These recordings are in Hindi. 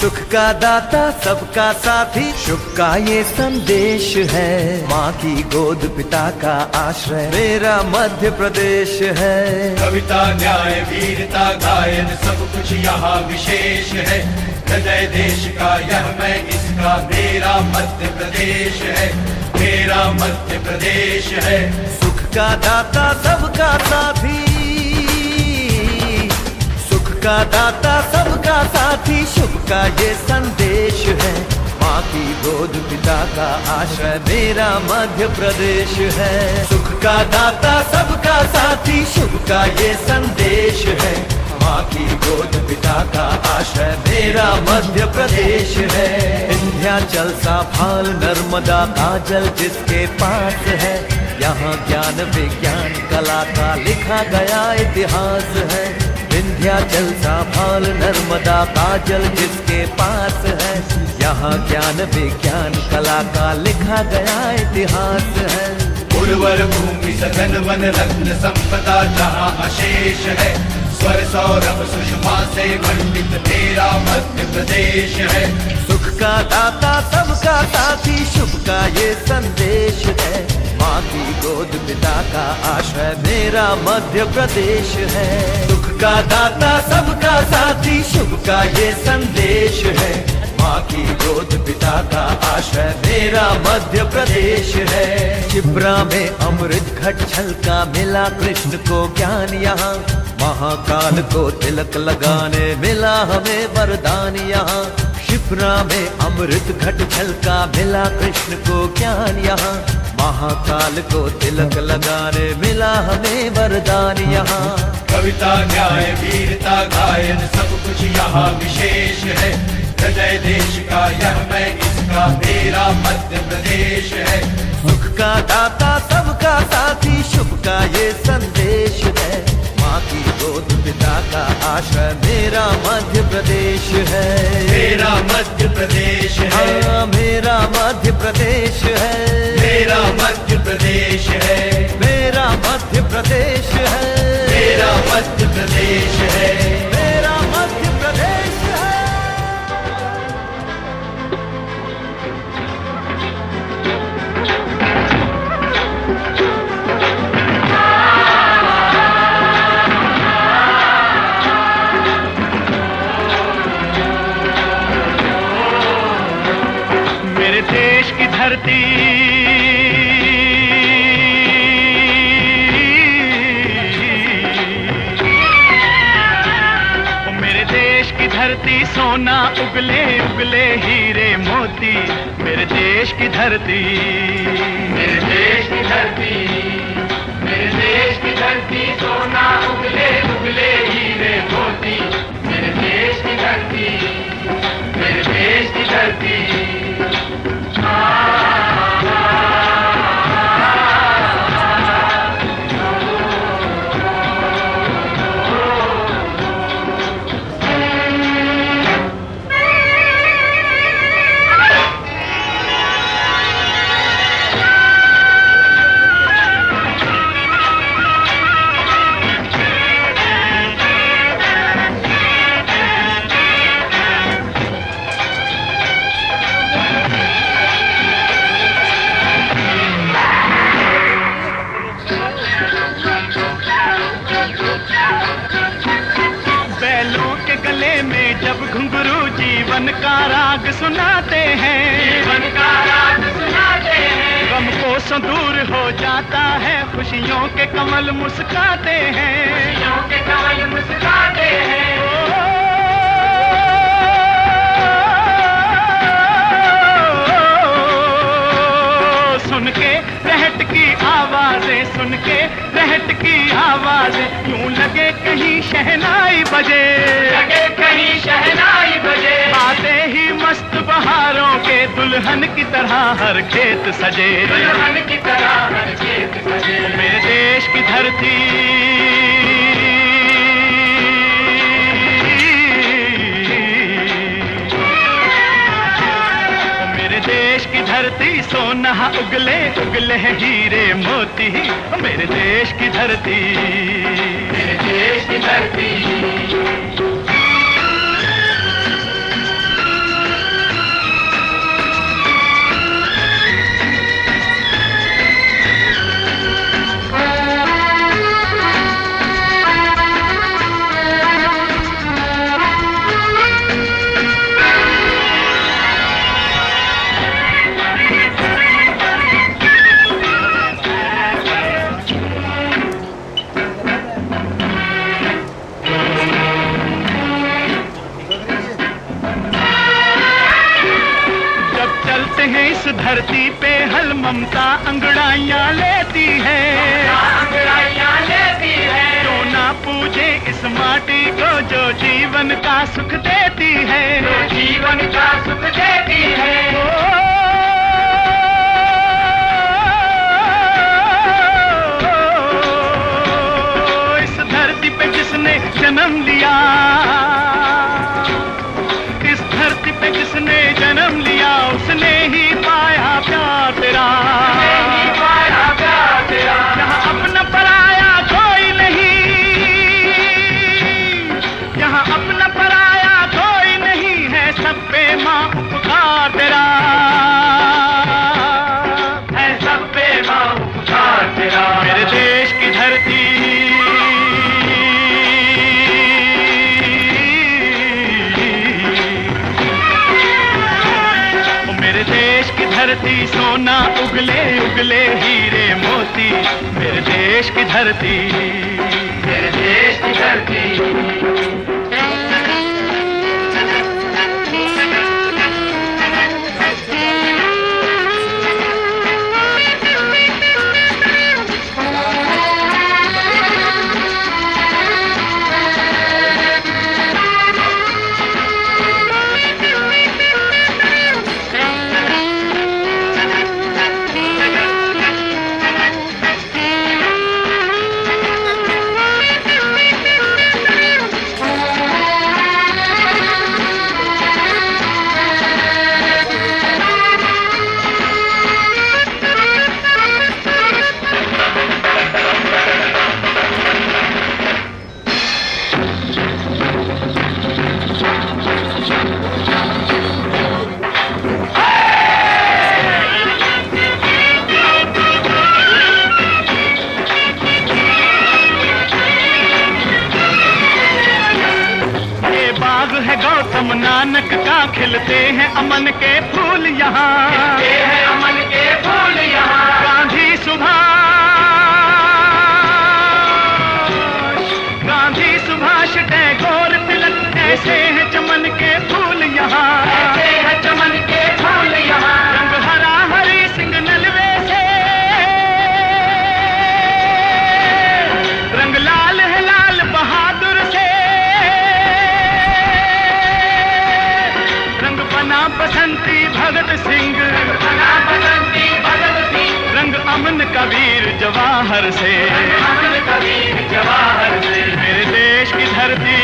सुख का दाता सबका साथी शुभ का ये संदेश है। माँ की गोद पिता का आश्रय मेरा मध्य प्रदेश है। कविता न्याय वीरता गायन सब कुछ यहाँ विशेष है। हृदय देश का यह मैं इसका मेरा मध्य प्रदेश है, मेरा मध्य प्रदेश है। सुख का दाता सबका साथी, सुख का दाता सबका साथी शुभ का ये संदेश है। माँ की गोद पिता का आश्रय मेरा मध्य प्रदेश है। सुख का दाता सबका साथी शुभ का ये संदेश है। माँ की गोद पिता का आश्रय मेरा मध्य प्रदेश है। विंध्याचल सा भाल नर्मदा का जल जिसके पास है, यहाँ ज्ञान विज्ञान कला का लिखा गया इतिहास है। विंध्याचल सा भाल नर्मदा का जल जिसके पास है, यहाँ ज्ञान विज्ञान कला का लिखा गया इतिहास है। उर्वर भूमि सघन वन रत्न संपदा जहाँ अशेष है। स्वर सौरभ सुषमा से मंडित मेरा मध्य प्रदेश है। सुख का दाता सबका साथी शुभ का ये संदेश है। माँ की गोद पिता का आश्रय मेरा मध्य प्रदेश है। सुख का दाता सबका साथी शुभ का ये संदेश है। माँ की गोद पिता का आश्रय मेरा मध्य प्रदेश है। शिप्रा में अमृत घट छलका मिला कृष्ण को ज्ञान यहाँ, महाकाल को तिलक लगाने मिला हमें वरदान यहाँ। शिप्रा में अमृत घट छलका मिला कृष्ण को ज्ञान यहाँ, महाकाल को तिलक लगाने मिला हमें वरदान यहाँ। कविता न्याय वीरता गायन सब कुछ यहाँ विशेष है। हृदय देश का यह मैं इसका मेरा मध्य प्रदेश है। सुख का दाता सबका साथी शुभ का ये संदेश है। माँ की गोद पिता का आश्रय मेरा मध्य प्रदेश है। मेरा मध्य प्रदेश है, हाँ मेरा मध्य प्रदेश है। मेरा मध्य प्रदेश है, मेरा मध्य प्रदेश है। मेरा मध्य प्रदेश है, मेरा मध्य प्रदेश है। मेरे देश की धरती धरती सोना उगले उगले हीरे मोती। मेरे देश की धरती, मेरे देश की धरती, मेरे देश की धरती सोना उगले उगले हीरे मोती। मेरे देश की धरती, मेरे देश की धरती। जब घुंघरू जीवन का राग सुनाते हैं, जीवन का राग सुनाते हैं। गम को दूर हो जाता है, खुशियों के कमल मुस्काते हैं, खुशियों के कमल मुस्काते हैं। सुन के रहट की आवाजें, सुन के रहट की आवाजें, यूं लगे कहीं शहनाई बजे, लगे कहीं शहनाई बजे। आते ही मस्त बहारों के दुल्हन की तरह हर खेत सजे, दुल्हन की तरह हर खेत सजे। मेरे देश की धरती, देश की धरती सोना उगले उगले हीरे मोती। मेरे देश की धरती, मेरे देश की धरती। धरती पे हल ममता अंगड़ाइयाँ लेती है, जो ना पूजे इस माटी को, जो जीवन का सुख देती है, इस धरती पे जिसने जन्म लिया, इस धरती पे जिसने जन्म लिया, उसने ही पाया प्यार तेरा। यहाँ अपना पराया कोई नहीं, यहाँ अपना पराया कोई नहीं है, सब पे माँ उपकार तेरा है, सब पे माँ उपकार तेरा। मेरे देश की धरती, मेरे देश की धरती, सोना उगले उगले हीरे मोती, मेरे देश की धरती, मेरे देश की धरती। गौतम नानक का, खिलते हैं अमन के फूल यहाँ, अमन के फूल यहाँ। गांधी सुभाष टैगोर तिलक, ऐसे हैं चमन के फूल यहाँ, ऐसे हैं चमन के फूल यहाँ। रंग हरा हरी सिंह नलवे से, रंग लाल है लाल बहादुर से, बसंती भगत सिंह, रंग अमन कबीर जवाहर से, मेरे देश की धरती,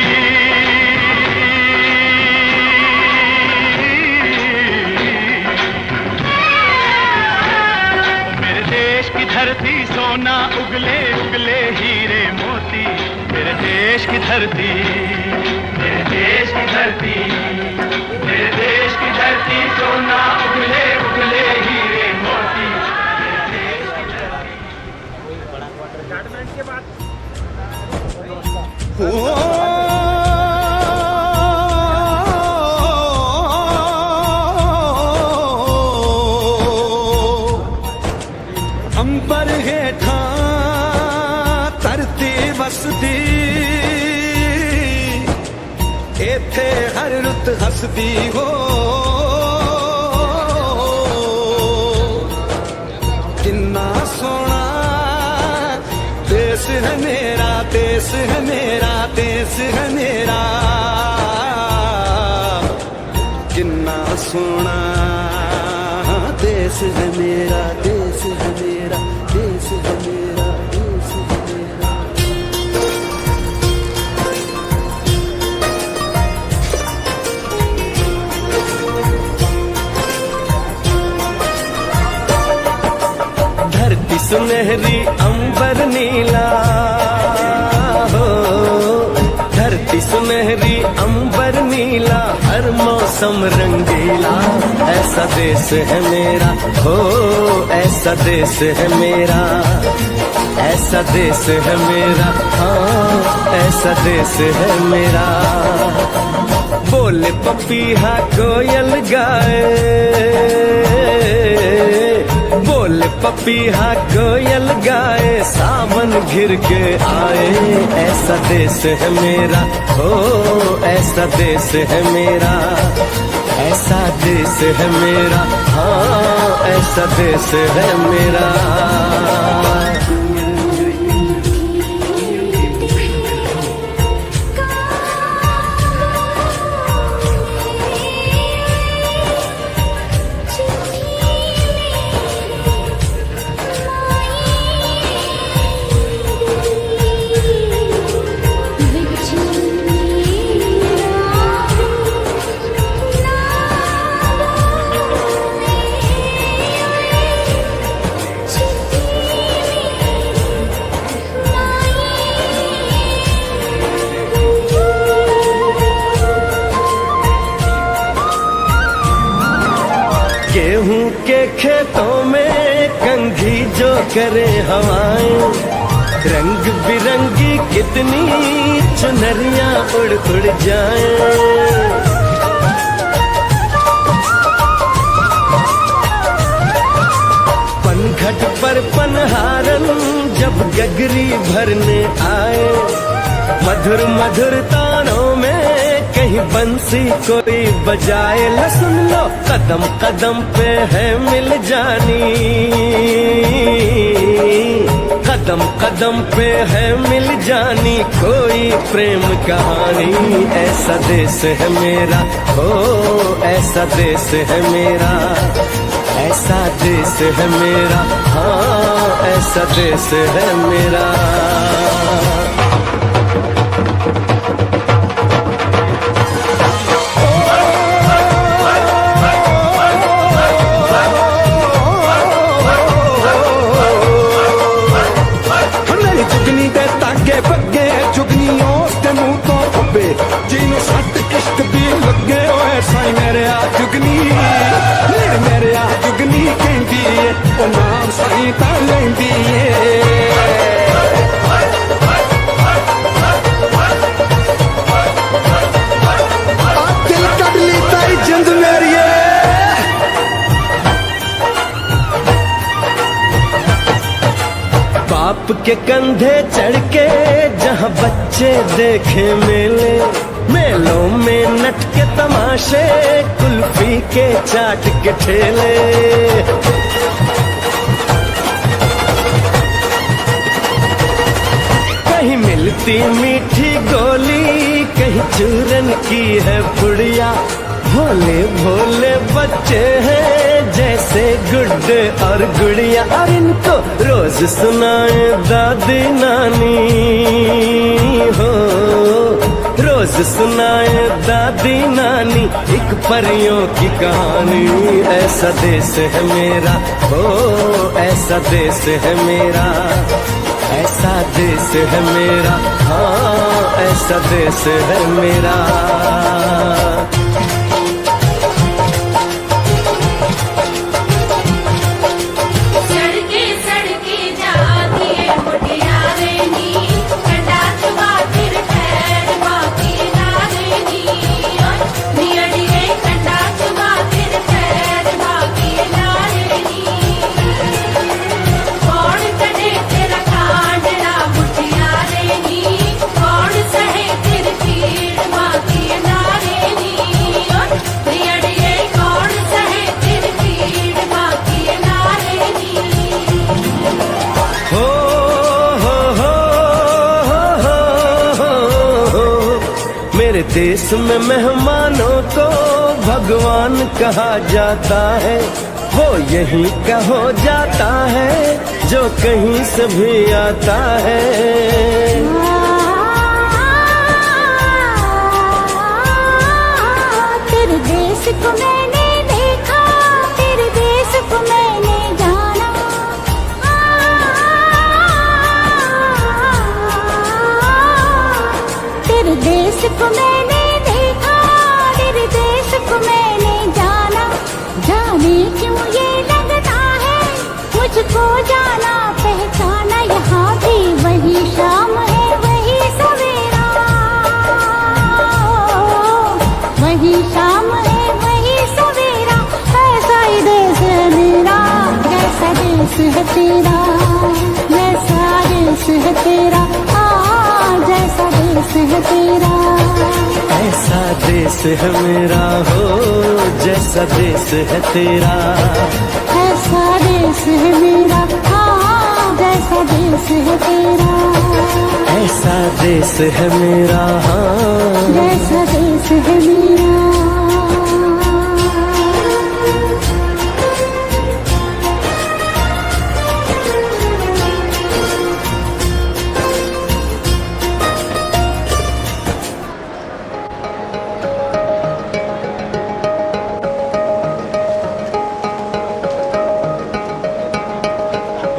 मेरे देश की धरती, सोना उगले उगले हीरे मोती, मेरे देश की धरती, मेरे देश की धरती, मेरे देश की धरती, सोना उगले उगले हीरे मोती, मेरे देश की धरती। अंबर हेठा धरती वसदी, इथे हर रुत हसदी हो, किन्ना सोना देश है मेरा, देश है मेरा, देश है मेरा, किन्ना सोना देश है मेरा, देश है मेरा, देश है मेरा, देश है मेरा। धरती सुनहरी अंबर नीला हो, धरती सुनहरी अंबर नीला, हर मौसम रंगीला, ऐसा देश है मेरा हो, ऐसा देश है मेरा, ऐसा देश है मेरा, हाँ ऐसा देश है मेरा। बोले पपीहा कोयल गाए, बोले पपीहा कोयल गाए, सावन घिर के आए, ऐसा देश है मेरा हो, ऐसा देश है मेरा, ऐसा देश है मेरा, हाँ ऐसा देश है मेरा। गेहूं के खेतों में कंघी जो करे हवाएं, रंग बिरंगी कितनी चुनरियां उड़ उड़ जाएं। पनघट पर पनहारन जब गगरी भरने आए, मधुर मधुर तानों में कहीं बंसी कोई बजाए। लो सुन लो कदम कदम पे है मिल जानी, कदम कदम पे है मिल जानी कोई प्रेम कहानी। ऐसा देश है मेरा, ओ ऐसा देश है मेरा, ऐसा देश है मेरा, हाँ ऐसा देश है मेरा। ਜਿਹਨੂੰ ਸੱਟ ਕਿਸ਼ਤ ਵੀ ਲੱਗੇ ਓਏ ਸਾਈ ਮੇਰੇ ਆ ਜੁਗਨੀ, ਮੇਰੇ ਆ ਜੁਗਨੀ ਕਹਿੰਦੀ ਏ ਉਹ ਨਾਮ ਸਾਈ ਤਾਂ ਲੈਂਦੀ ਏ। ਦਿਲ ਕੱਢ ਲਈ ਤਾਈ ਜਿੰਦ ਮੇਰੀ ਏ। बाप के कंधे चढ़ के जहाँ बच्चे देखे मेले, मेलों में नट के तमाशे कुल्फी के चाट के ठेले। कहीं मिलती मीठी गोली, कहीं चूरन की है पुड़िया। भोले भोले बच्चे हैं जैसे गुड्डे और गुड़िया, और इनको रोज सुनाए दादी नानी हो, रोज सुनाए दादी नानी एक परियों की कहानी। ऐसा देश है मेरा, हो ऐसा देश है मेरा, ऐसा देश है मेरा, हाँ ऐसा देश है मेरा। मेरे देश में मेहमानों को भगवान कहा जाता है, वो यहीं का हो जाता है जो कहीं से भी आता है। तेरे देश को मैंने देखा, तेरे देश को मैंने जाना, तेरे देश को मैंने देखा, तेरे देश को मैंने जाना। जाने क्यों ये लगता है मुझको जाना पहचाना, यहाँ भी वही शाम है वही सवेरा, वही शाम है वही सवेरा। ऐसा ही देश है मेरा, जैसा देश है तेरा, जैसा देश है तेरा, जैसा देश है तेरा। ऐसा देश है मेरा हो जैसा देश है तेरा, ऐसा देश है मेरा हाँ जैसा देश है तेरा, ऐसा देश है मेरा हाँ जैसा देश है मेरा।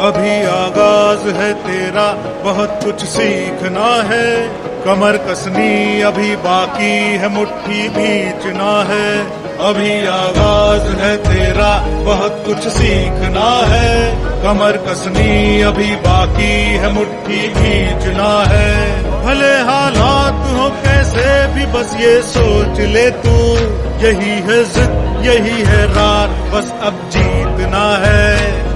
अभी आगाज है तेरा, बहुत कुछ सीखना है, कमर कसनी अभी बाकी है, मुट्ठी भींचना है। अभी आगाज है तेरा, बहुत कुछ सीखना है, कमर कसनी अभी बाकी है, मुट्ठी भींचना है। भले हालात हो कैसे भी बस ये सोच ले तू, यही है जिद यही है रात, बस अब जीतना है।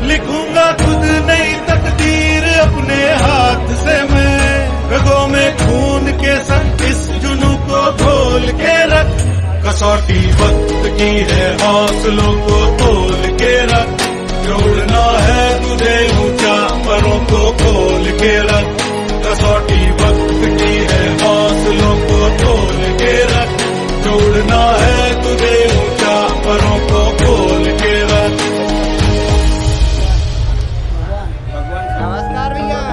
लिखूंगा खुद नई तकदीर अपने हाथ से मैं, रगों में खून के संग इस जुनू को घोल के रख, कसौटी वक्त की है हौसलों को तोल के रख, जोड़ना है तुझे ऊंचा परों को खोल के रख, कसौटी वक्त की है हौसलों को तोल के रख, जोड़ना है तुझे ऊंचा परों को खोल के रख। नमस्कार भैया।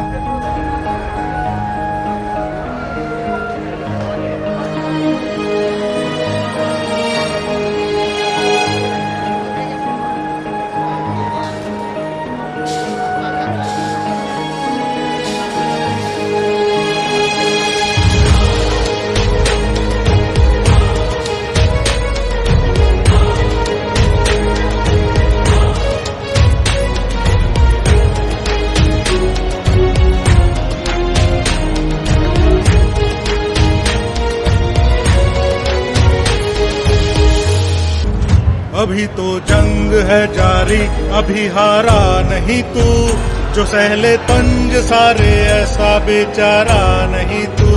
अभी तो जंग है जारी, अभी हारा नहीं तू, जो सहले तंज सारे ऐसा बेचारा नहीं तू।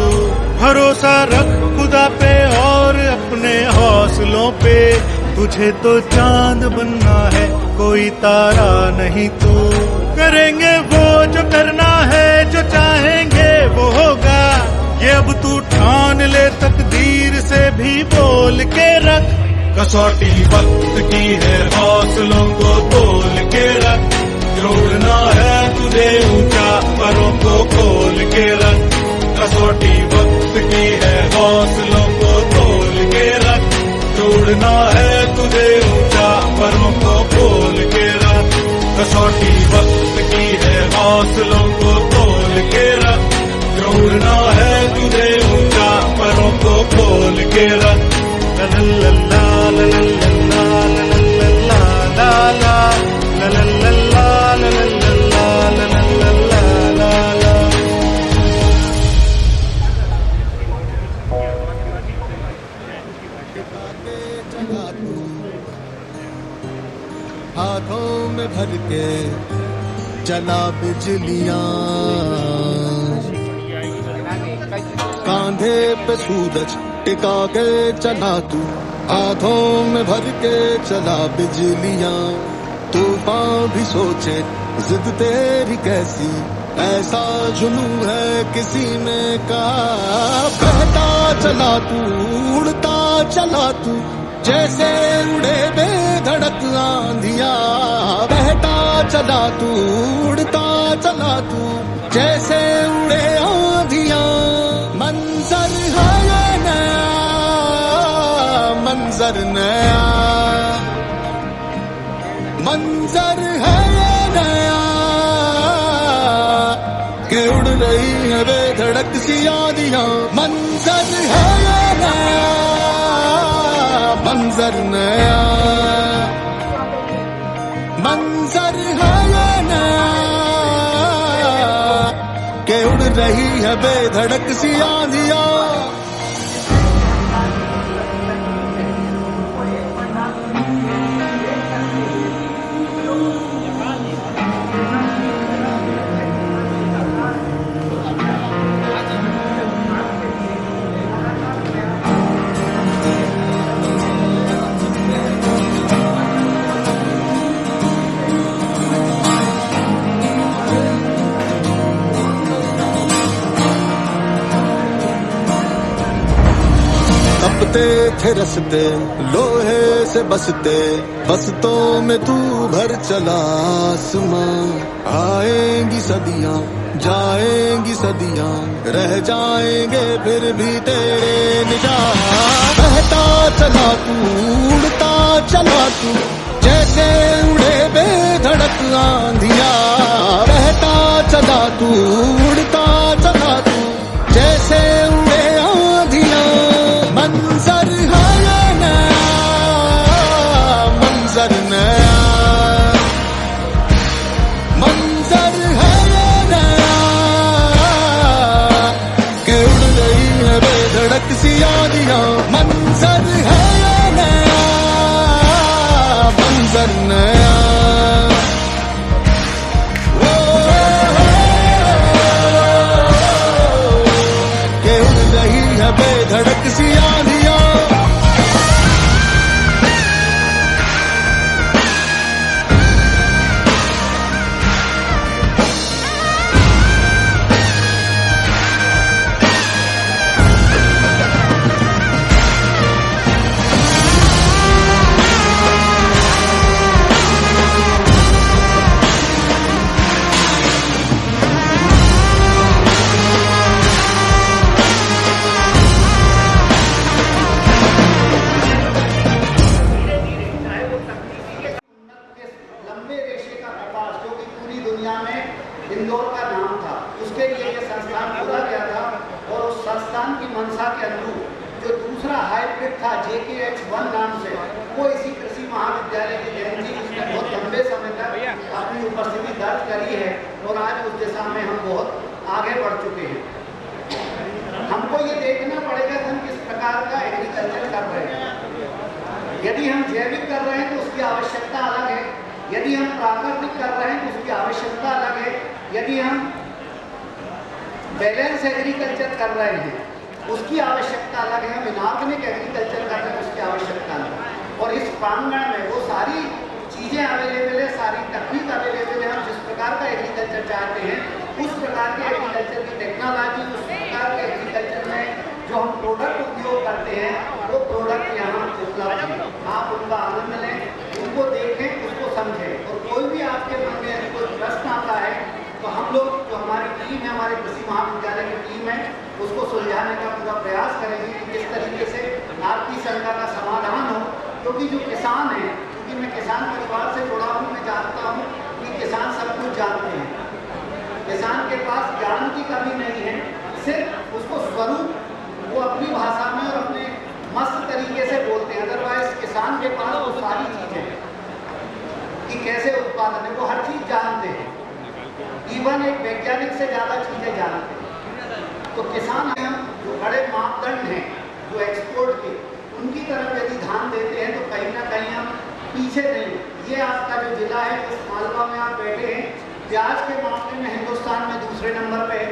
भरोसा रख खुदा पे और अपने हौसलों पे, तुझे तो चांद बनना है कोई तारा नहीं तू। करेंगे वो जो करना है, जो चाहेंगे वो होगा, ये अब तू ठान ले तकदीर से भी बोल के रख, कसौटी वक्त की है हौसलों को तोल के रख, जोड़ना है तुझे ऊंचा परों को खोल के रख, कसौटी वक्त की है हौसलों को तोल के रख, जोड़ना है तुझे ऊंचा परों को खोल के रख, कसौटी वक्त की है हौसलों को तोल के रख, जोड़ना है तुझे ऊंचा परों को खोल के रख। ला ला ला ला ला ला ला ला ला ला हाथों में भर के चला बिजलियां, कांधे पे सूरज टिका के चला तू, हाथों में भर के चला बिजलियां। तूफान भी सोचे जिद तेरी कैसी, ऐसा जुनू है किसी ने कहा। बहता चला तू उड़ता चला तू, जैसे उड़े बेधड़क आंधिया। बहता चला तू उड़ता चला तू, जैसे उड़े आंधिया। मंजर है ये नया, मंजर नया, मंजर है ये नया, कि उड़ रही है बेधड़क सी आंधियां। मंजर है ये नया, मंजर नया, मंजर है ये नया, कि उड़ रही है बेधड़क सी आंधियां। तपते थे रस्ते लोहे से बसते, बसतों में तू भर चला आसमां। आएंगी सदियां जाएंगी सदियां, रह जाएंगे फिर भी तेरे निशान। बहता चला तू उड़ता चला तू, जैसे उड़े बेधड़क आंधियां। बहता चला तू उड़ता चला तू, जैसे उड़े आंधियां। मंजर है नया, मंजर नया, मंजर है नया कि उड़ गई है बेधड़क सी आंधियां। मंजर है नया, मंजर नया। कि उड़ गई है बेधड़क सी आंधियां। लंबे रेशे का कपास जो कि पूरी दुनिया में इंदौर का नाम था, उसके लिए यह संस्थान खोला गया था। और उस संस्थान की मंशा के अनुरूप जो दूसरा हाइब्रिड था JKH1 नाम से, वो इसी कृषि महाविद्यालय की जयंती उसने बहुत लंबे समय तक अपनी उपस्थिति दर्ज करी है। और आज उस दिशा में हम बहुत आगे बढ़ चुके हैं। हमको ये देखना पड़ेगा कि हम किस प्रकार का एग्रीकल्चर कर रहे हैं। यदि हम जैविक कर रहे हैं तो उसकी आवश्यकता अलग है, यदि हम प्राकृतिक कर रहे हैं तो उसकी आवश्यकता अलग है, यदि हम बैलेंस एग्रीकल्चर कर रहे हैं उसकी आवश्यकता अलग है, हम इनऑर्गेनिक एग्रीकल्चर कर रहे हैं उसकी आवश्यकता अलग है। और इस प्रांगण में वो सारी चीज़ें अवेलेबल है, सारी तकनीक अवेलेबल है। हम जिस प्रकार का एग्रीकल्चर चाहते हैं उस प्रकार के एग्रीकल्चर की टेक्नोलॉजी, उस प्रकार के एग्रीकल्चर में जो हम प्रोडक्ट उपयोग करते हैं वो प्रोडक्ट यहाँ उपलब्ध है। आप उनका आनंद लें, उनको देखें, उसको समझें। और कोई भी आपके मन में कोई प्रश्न आता है तो हम लोग जो हमारी टीम है, हमारे कृषि महाविद्यालय की टीम है, उसको सुलझाने का पूरा प्रयास करेंगे कि किस तरीके से आपकी शंका का समाधान हो। क्योंकि जो किसान है, क्योंकि मैं किसान परिवार से जुड़ा हूँ, मैं जानता हूँ कि किसान सब कुछ जानते हैं। किसान के पास ज्ञान की कमी नहीं है, सिर्फ उसको स्वरूप वो अपनी भाषा में और अपने मस्त तरीके से बोलते हैं। अदरवाइज किसान के पास वो सारी चीज़ें कि कैसे उत्पादन है वो हर चीज़ जानते हैं, इवन एक वैज्ञानिक से ज़्यादा चीज़ें जानते हैं। तो किसान हम जो बड़े मापदंड हैं जो एक्सपोर्ट के, उनकी तरफ यदि ध्यान देते हैं तो कहीं ना कहीं हम पीछे नहीं। ये आपका जो जिला है, जिस मालवा में आप बैठे हैं, प्याज के मामले में हिंदुस्तान में दूसरे नंबर पे है,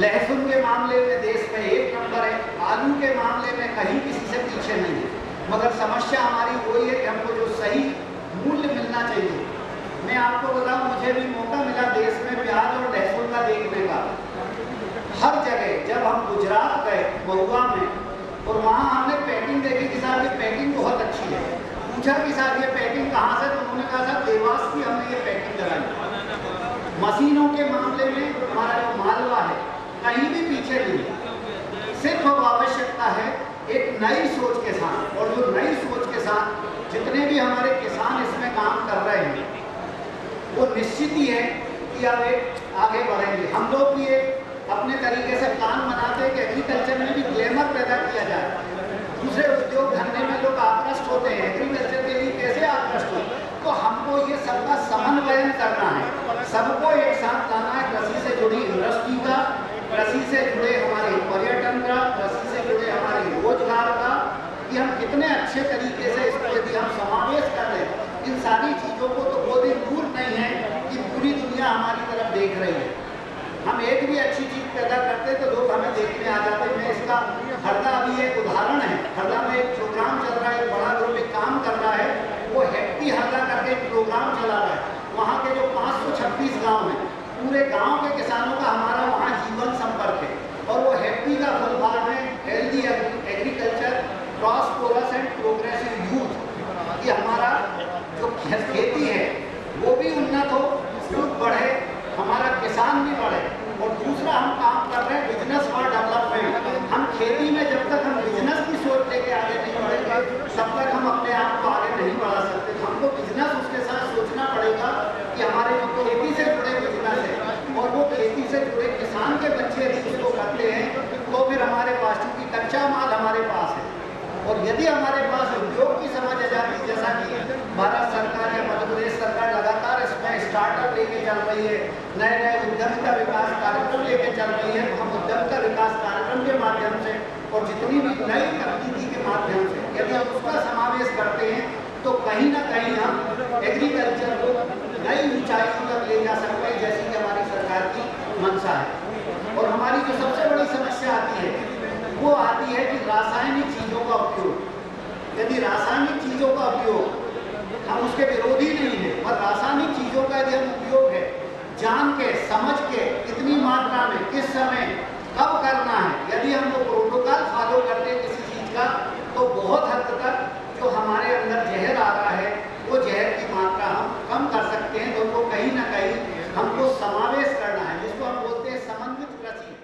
लहसुन के मामले में देश में 1 नंबर है, आलू के मामले में कहीं किसी से पीछे नहीं है। मगर समस्या हमारी वही है कि हमको जो सही मूल्य मिलना चाहिए। मैं आपको बताऊं, मुझे भी मौका मिला देश में प्याज और लहसुन का देखने का। हर जगह जब हम गुजरात गए महुआ में, और वहाँ हमने पैकिंग देखी कि साहब ये पैकिंग बहुत अच्छी है। पूछा कि साहब ये पैकिंग कहाँ से, तो उन्होंने कहा साहब देवास की हमने ये पैकिंग कराई। मशीनों के मामले में हमारा जो मालवा है कहीं भी पीछे नहीं, सिर्फ अब आवश्यकता है एक नई सोच के साथ। और जो नई सोच के साथ जितने भी हमारे किसान इसमें काम कर रहे हैं वो निश्चित ही है कि अब एक आगे बढ़ेंगे। हम लोग भी एक अपने तरीके से प्लान बनाते हैं कि एग्रीकल्चर में भी ग्लैमर पैदा किया जाए। दूसरे उद्योग धंधे में लोग आकृष्ट होते हैं, एग्रीकल्चर के लिए कैसे आकृष्ट हो, तो हमको ये सबका समन्वयन करना है, सबको एक साथ लाना है। कृषि से जुड़ी इंडस्ट्री का, कृषि से जुड़े हमारे पर्यटन का, कृषि से जुड़े हमारे रोजगार का, कि हम कितने अच्छे तरीके से इसको यदि हम समावेश कर लें इन सारी चीज़ों को, तो वो दिन दूर नहीं है कि पूरी दुनिया हमारी तरफ देख रही है। हम एक भी अच्छी चीज़ पैदा करते तो लोग हमें देखने आ जाते। मैं इसका हरदा अभी एक उदाहरण है, हरदा में एक प्रोग्राम चल रहा है, एक बड़ा ग्रुप एक काम कर रहा है, वो हैप्पी हरदा करके एक प्रोग्राम चला रहा है। वहाँ के जो 526 गाँव हैं, पूरे गाँव के किसानों का हमारा वहाँ जीवन संपर्क है। और वो हैप्पी का फुल फॉर्म है हेल्दी एग्रीकल्चर खेती है वो भी उन्नत हो, दूध बढ़े, हमारा किसान भी बढ़े। और दूसरा हम काम कर रहे हैं बिजनेस फॉर डेवलपमेंट। हम खेती में जब तक हम बिजनेस की सोच लेके आगे नहीं बढ़ेंगे तब तक हम अपने आप को आगे नहीं बढ़ा सकते। हमको बिजनेस उसके साथ सोचना पड़ेगा कि हमारे जो खेती से जुड़े बिजनेस है और वो खेती से जुड़े किसान के बच्चे इसको करते हैं तो फिर हमारे पास चूँकि कच्चा माल हमारे पास है और यदि हमारे पास उद्योग की समझ आ जाती, जैसा कि भारत सरकार या मध्य प्रदेश सरकार लगातार इसमें स्टार्टअप लेके चल रही है, नए नए उद्यमिता विकास कार्यक्रम लेके चल रही है, तो हम उद्यमिता विकास कार्यक्रम के माध्यम से और जितनी भी नई तकनीकी के माध्यम से यदि हम उसका समावेश करते हैं तो कहीं ना कहीं हम एग्रीकल्चर को नई ऊंचाइयों तक ले जा सकते हैं, जैसी कि हमारी सरकार की मंशा है। और हमारी जो सबसे बड़ी समस्या आती है वो आती है कि रासायनिक चीज़ों का उपयोग। यदि रासायनिक चीज़ों का उपयोग, हम उसके विरोधी नहीं है, पर रासायनिक चीज़ों का यदि हम उपयोग है जान के समझ के कितनी मात्रा में किस समय कब करना है, यदि हम वो प्रोटोकॉल फॉलो करते हैं किसी चीज़ का तो बहुत हद तक जो हमारे अंदर जहर आ रहा है वो जहर की मात्रा हम कम कर सकते हैं। तो उनको कहीं ना कहीं हमको समावेश करना है, जिसको हम बोलते हैं समन्वित कृषि।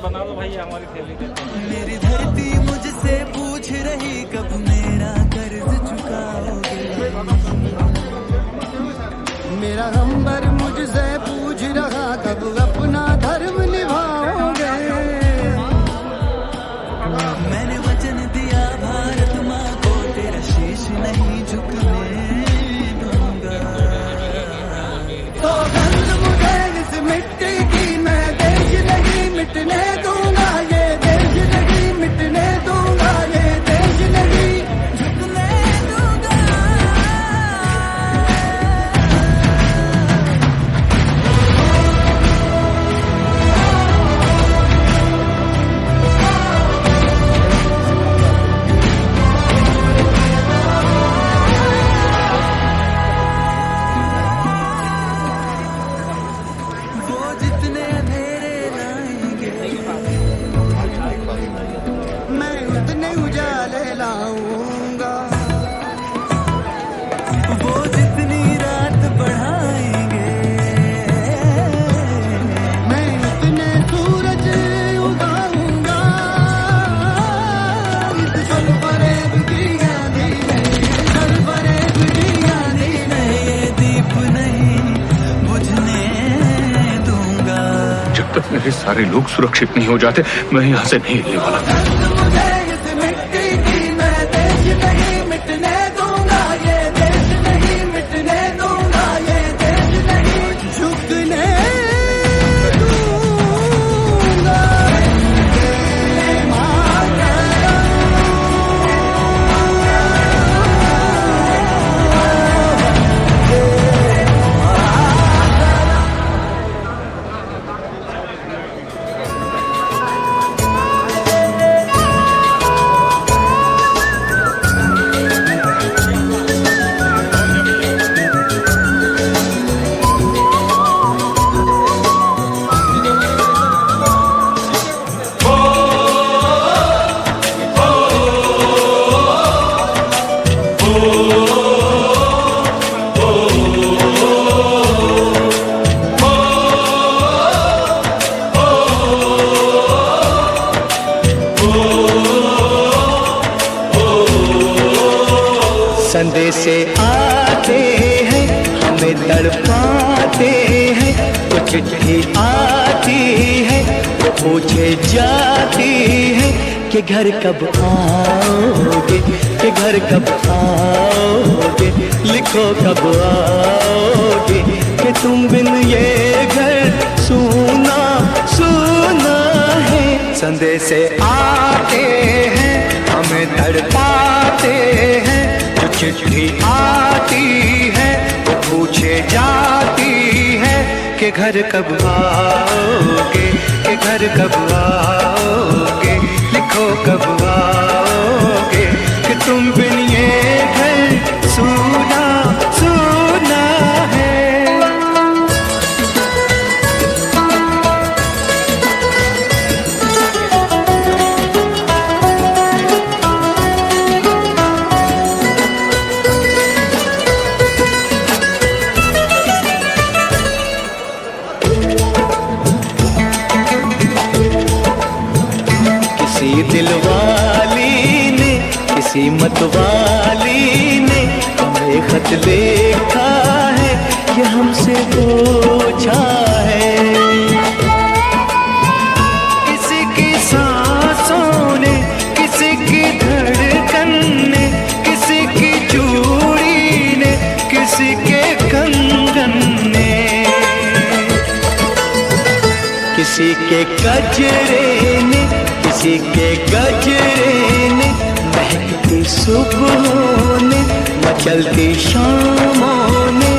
बना दो भाई हमारी फैमिली। मेरी धरती मुझसे पूछ रही कब मेरा कर्ज चुकाओगे, मेरा अंबर मुझसे पूछ रहा कब अपना धर्म निभाओगे। मैंने वचन दिया भारत माँ को तेरा शीश नहीं झुकने दूंगा। तो गंध मुझे इस मिट्टी की, मैं देश नहीं मिटने दूंगा, ये देश नहीं मिटने दूंगा, ये देश नहीं झुकने दूंगा। वो जितने अंधेरे लाएंगे मैं उतने उजाले लाऊंगा। वो जितनी रात बढ़ाएंगे मैं उतने सूरज उगाऊंगा। इस सलफरेब की आंधी में, सलफरेब की आंधी में ये दीप नहीं बुझने दूंगा। जब तक मेरे सारे लोग सुरक्षित नहीं हो जाते मैं यहाँ से नहीं हिलने वाला। मुझे इस मिट्टी की, मैं देश नहीं मिटने दूंगा, ये देश नहीं मिटने दूंगा, ये देश नहीं झुकने दूंगा। संदेशे आते हैं हमें तड़पाते हैं, कुछ चिट्ठी आती है वो पूछे जाती है कि घर कब आओगे, कि घर कब आओगे, लिखो कब आओगे, कि तुम बिन ये घर सूना सूना है। संदेशे आते हैं हमें तड़पाते हैं, जो चिट्ठी आती है वो पूछे जाती है कि घर कब आओगे, कि घर कब आओगे, लिखो कब आओगे, कि तुम बिन ये घर सूना सूना है। दिलवाली ने, किसी मतवाली ने हमें खत लिखा है, ये हमसे पूछा है। किसी की सांसों ने, किसी की धड़कन ने, किसी की चूड़ी ने, किसी के कंगन ने, किसी के गजरे ने, किसी के गजरे ने, महकती सुबहों ने, मचलती शामों ने,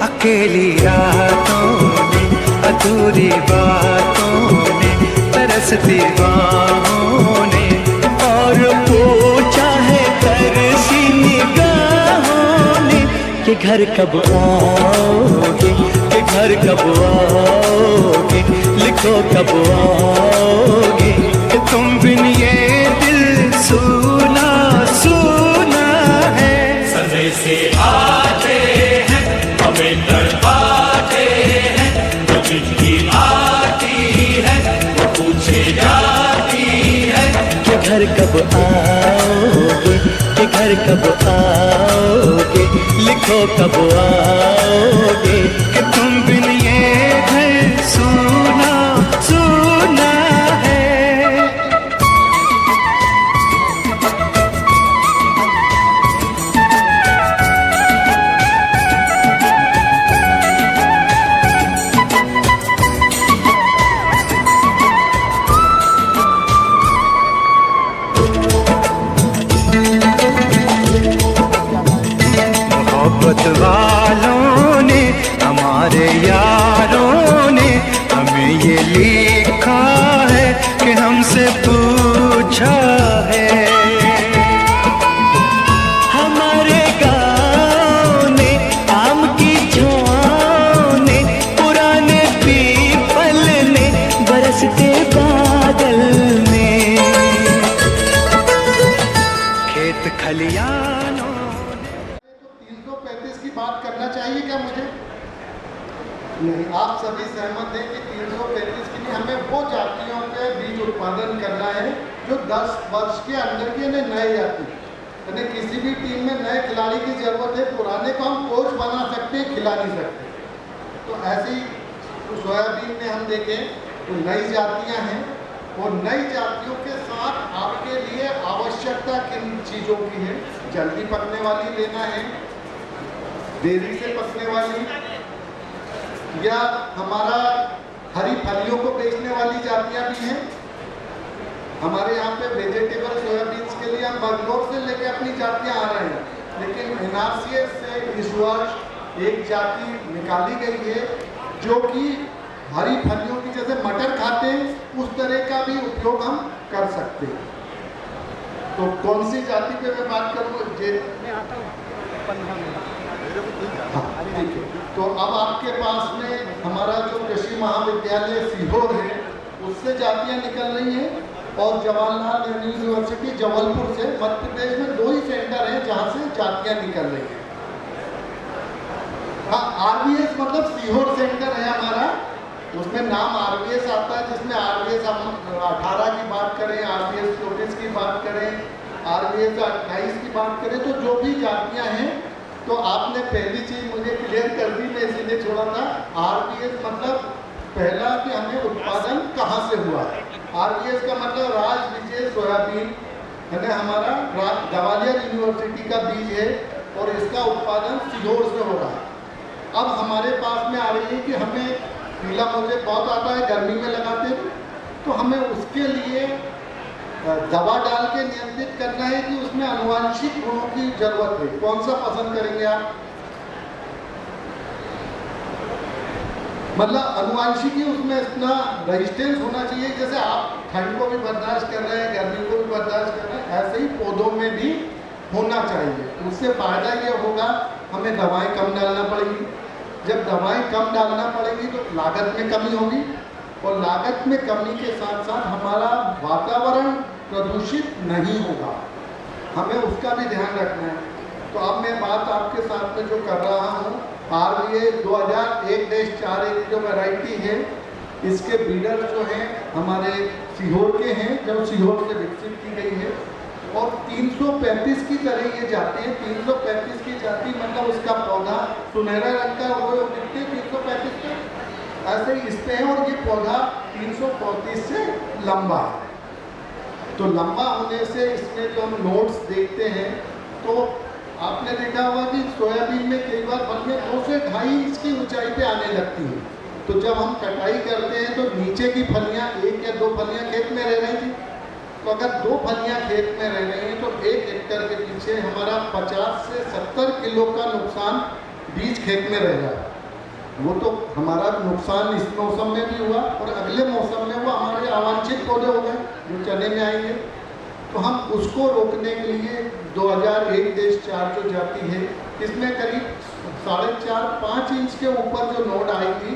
अकेली रातों ने, अधूरी बातों ने, तरसती बाहों ने, और पूछा है तरसी निगाहों ने कि घर कब आओगे, कि घर कब आओगे, लिखो कब आओगे, कि तुम बिन ये दिल सुना सुना है। सदे से आते हैं हमें तड़पाते हैं, जो चिट्ठी आती है वो पूछे जाती है कि घर कब आओगे, कि घर कब आओगे, लिखो कब आओगे, कि तुम बिन ये घर सुना सुना है। मोहब्बत वालों ने, हमारे यारों ने हमें ये लिखा है कि हमसे पूछा है। हमारे गाँव ने, आम की छाँव ने, पुराने पीपल ने, बरसते बादल ने, खेत खलियानों। 335 की बात करना चाहिए क्या मुझे? नहीं, आप सभी सहमत हैं कि 335 के लिए हमें वो जातियों के बीज उत्पादन करना है जो 10 वर्ष के अंदर के नए जाति, यानी किसी भी टीम में नए खिलाड़ी की जरूरत है, पुराने को हम कोच बना सकते हैं, खिला नहीं सकते। तो ऐसे ही तो सोयाबीन में हम देखें तो नई जातियाँ हैं, और नई जातियों के साथ आपके लिए आवश्यकता किन चीज़ों की है? जल्दी पकने वाली लेना है, देरी से पकने वाली, या हमारा हरी फलियों को बेचने वाली जातियां भी हैं। हमारे यहाँ पे वेजिटेबल सोयाबीन्स के लिए हम बंगलोर से लेके अपनी जातियां आ रहे हैं, लेकिन एनआरसीएस से इस वर्ष एक जाति निकाली गई है जो कि हरी फलियों की जैसे मटर खाते हैं उस तरह का भी उपयोग हम कर सकते हैं। तो कौन सी जाति पे मैं बात करूँ? हाँ, ठीक है। तो अब आपके पास में हमारा जो कृषि महाविद्यालय सीहोर है उससे जातियां निकल रही हैं, और जवाहरलाल नेहरू यूनिवर्सिटी जबलपुर से, मध्य प्रदेश में 2 ही सेंटर हैं जहां से जातियां निकल रही हैं। हाँ, आरवीएस मतलब सीहोर सेंटर है हमारा, उसमें नाम आरवीएस आता है, जिसमें आरवीएस हम 18 की बात करें, आरवीएस 24 की बात करें, आरवीएस 28 की बात करें, तो जो भी जातियां हैं, तो आपने पहली चीज मुझे क्लियर कर दी, मैं इसीलिए छोड़ा था। आरवीएस मतलब पहला कि हमें उत्पादन कहाँ से हुआ। आरवीएस का मतलब राज विजय सोयाबीन, यानी हमारा ग्वालियर यूनिवर्सिटी का बीज है, और इसका उत्पादन सीहोर से हो रहा है। अब हमारे पास में आ रही है कि हमें पीला मोजे बहुत आता है, गर्मी में लगाते हैं, तो हमें उसके लिए दवा डाल के नियंत्रित करना है कि उसमें आनुवांशिक गुणों की जरूरत है। कौन सा पसंद करेंगे आप? मतलब आनुवांशिक ही उसमें इतना रेजिस्टेंस होना चाहिए, जैसे आप ठंड को भी बर्दाश्त कर रहे हैं, गर्मी को भी बर्दाश्त कर रहे हैं, ऐसे ही पौधों में भी होना चाहिए। उससे फायदा ये होगा, हमें दवाएं कम डालना पड़ेगी। जब दवाएं कम डालना पड़ेगी तो लागत में कमी होगी, और लागत में कमी के साथ साथ हमारा वातावरण प्रदूषित नहीं होगा, हमें उसका भी ध्यान रखना है। तो अब मैं बात आपके साथ में जो कर रहा हूँ, RVA 2001-41 जो वैरायटी है, इसके ब्रीडर जो हैं हमारे सीहोर के हैं, जो सीहोर से विकसित की गई है। और 335 की तरह ये जाती है। 335 की जाति मतलब उसका पौधा सुनहरा रंग का वो दिखते 335 का, ऐसे ही इस पे है। और ये पौधा 335 से लंबा है। तो लंबा होने से इसमें जो हम नोट्स देखते हैं, तो आपने देखा होगा कि सोयाबीन में कई बार फलियाँ 2 से 2.5 इंच की ऊंचाई पे आने लगती हैं। तो जब हम कटाई करते हैं तो नीचे की फलियाँ 1 या 2 फलियाँ खेत में रह रही थी। तो अगर 2 फलियाँ खेत में रह रही हैं तो 1 हेक्टेयर के पीछे हमारा 50 से 70 किलो का नुकसान बीज खेत में रह रहा है। वो तो हमारा नुकसान इस मौसम में भी हुआ और अगले मौसम में वो हमारे अवांछित पौधे हो गए जो चने में आएंगे। तो हम उसको रोकने के लिए 2001 देश 4 जो जाती है, इसमें करीब 4.5-5 इंच के ऊपर जो नोड आई थी,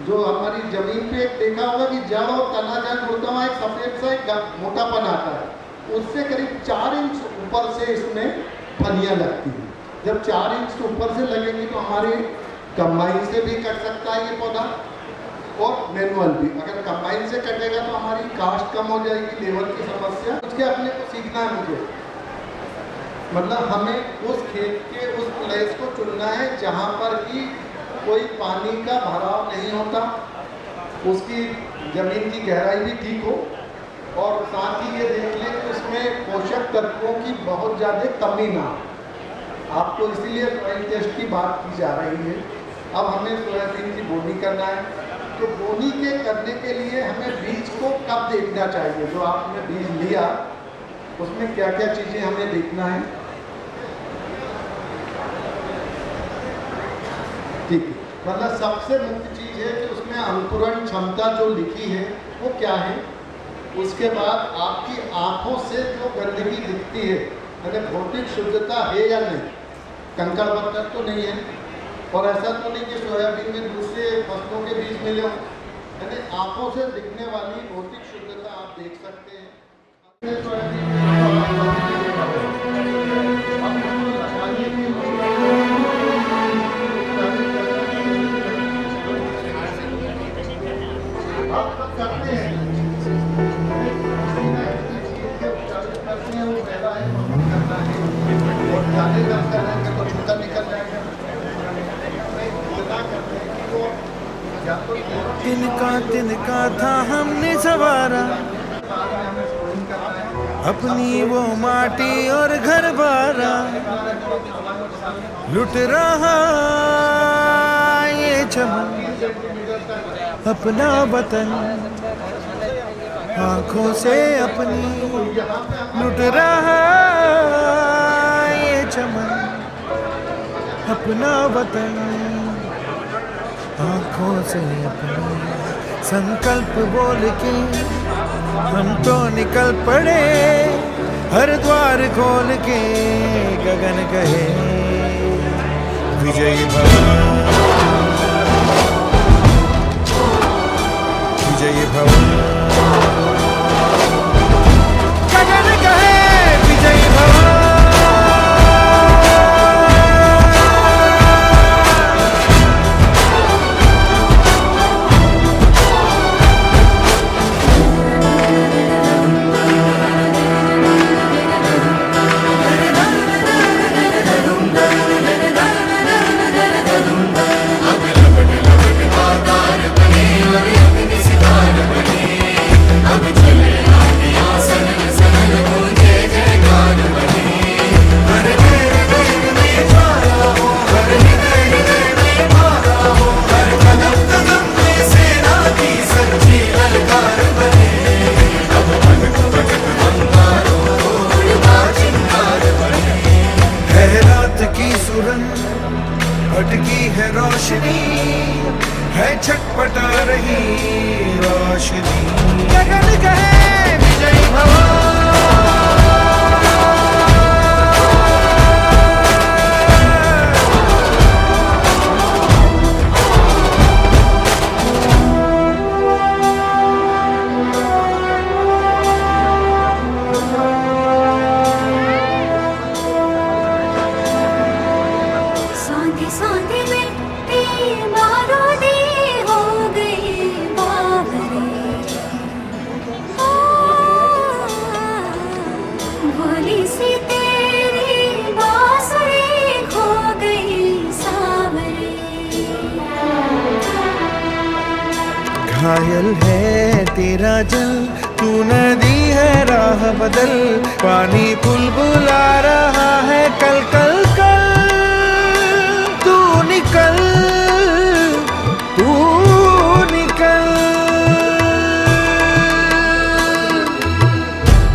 जो हमारी जमीन पे देखा होगा कि जड़ और तना जड़ होता हुआ एक सफेद सा एक मोटापन आता है, उससे करीब 4 इंच ऊपर से इसमें फलियां लगती हैं। जब 4 इंच ऊपर से लगेंगी तो हमारे कंबाइन से भी कट सकता है ये पौधा और मैनुअल भी। अगर कंबाइन से कटेगा तो हमारी कास्ट कम हो जाएगी, लेवल की समस्या। उसके अपने को सीखना है मुझे, मतलब हमें उस खेत के उस प्लेस को चुनना है जहाँ पर कि कोई पानी का भराव नहीं होता, उसकी ज़मीन की गहराई भी ठीक हो, और साथ ही ये देख लें कि उसमें पोषक तत्वों की बहुत ज़्यादा कमी ना हो। आपको इसीलिए सॉइल टेस्ट की बात की जा रही है। अब हमें सोयाबीन की बोनी करना है, तो बोनी के करने के लिए हमें बीज को कब देखना चाहिए? जो आपने बीज लिया उसमें क्या क्या चीज़ें हमें देखना है? ठीक है, मतलब सबसे मुख्य चीज़ है कि उसमें अंकुरण क्षमता जो लिखी है वो क्या है। उसके बाद आपकी आंखों से जो गंदगी दिखती है, यानी भौतिक शुद्धता है या नहीं, कंकड़ पत्थर तो नहीं है, और ऐसा तो नहीं कि सोयाबीन में दूसरे फसलों के बीज मिले हों, यानी आंखों से दिखने वाली भौतिक शुद्धता आप देख सकते हैं। आप सब करते हैं, करते हैं, वो पहला है करना है, और जाने करना है तो छूटा निकल जाएगा। तिनका था हमने सवारा अपनी वो माटी और घर बारा, लुट रहा ये चमन अपना वतन, आंखों से अपनी लुट रहा ये चमन अपना वतन, आंखों से अपनी। संकल्प बोल के हम तो निकल पड़े, हर द्वार खोल के गगन कहे विजयी भव, विजयी भव, गगन कहे विजयी भव। अब भोली सी तेरी बांसुरी खो गई सावरे। घायल है तेरा जल, तू नदी है राह बदल, पानी बुलबुला रहा है कल कल कल। तू निकल, तू निकल।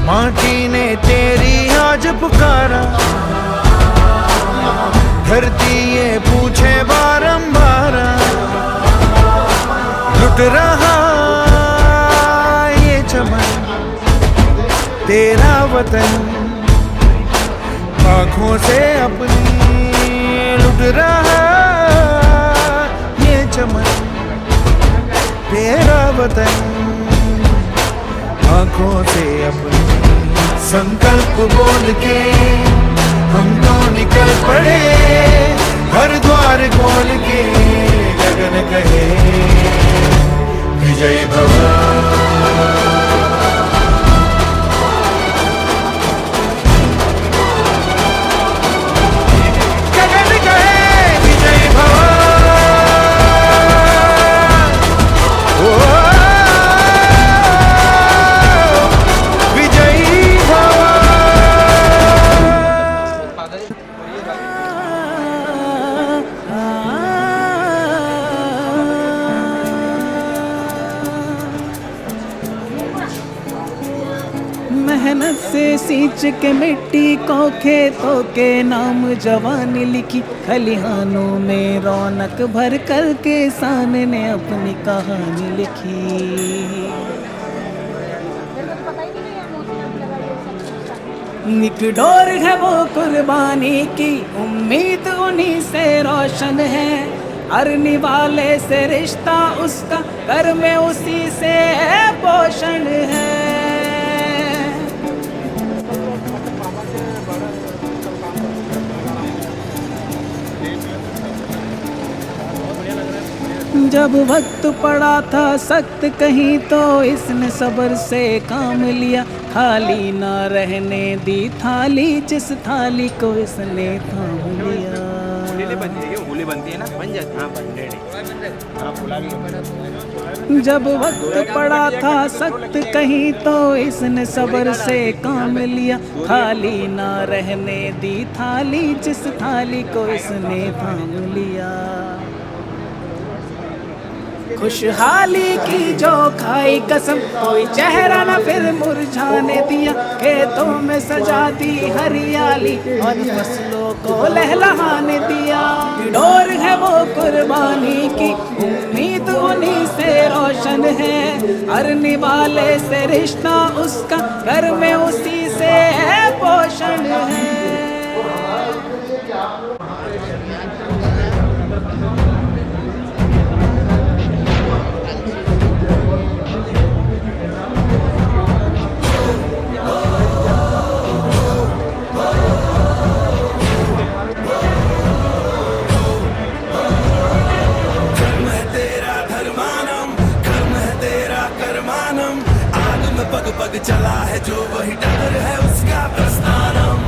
माटी ने तेरी आज पुकारा, धरती ये पूछे बारंबार, लुट रहा ये चमन तेरा वतन, आँखों से अपनी लुट रहा ये चमन तेरा वतन, आँखों से अपनी। संकल्प बोल के हम तो निकल पड़े, हर द्वार खोल के गगन कहे विजय भव। मेहनत से सींच के मिट्टी को खेतों के नाम जवानी लिखी, खलिहानों में रौनक भर कर किसान ने अपनी कहानी लिखी। एक डोर है वो कुर्बानी की, उम्मीद उन्हीं से रोशन है, अरने वाले से रिश्ता उसका, कर में उसी से पोषण है। जब वक्त पड़ा था सख्त कहीं तो इसने सब्र से काम लिया, खाली ना रहने दी थाली जिस थाली को इसने थाम लिया। बनती है ना, बन जाती है। जब वक्त पड़ा था सख्त कहीं तो इसने सब्र से काम लिया, खाली ना रहने दी थाली जिस थाली को इसने थाम लिया। खुशहाली की जो खाई कसम, कोई चेहरा न फिर मुरझाने दिया, खेतों में सजा दी हरियाली और फसलों को लहलहाने दिया। डोर है वो कुर्बानी की, उम्मीद उन्हीं से रोशन है, अरने वाले से रिश्ता उसका, घर में उसी से है पोषण है। पग पग चला है जो वही डगर है उसका प्रस्थानम।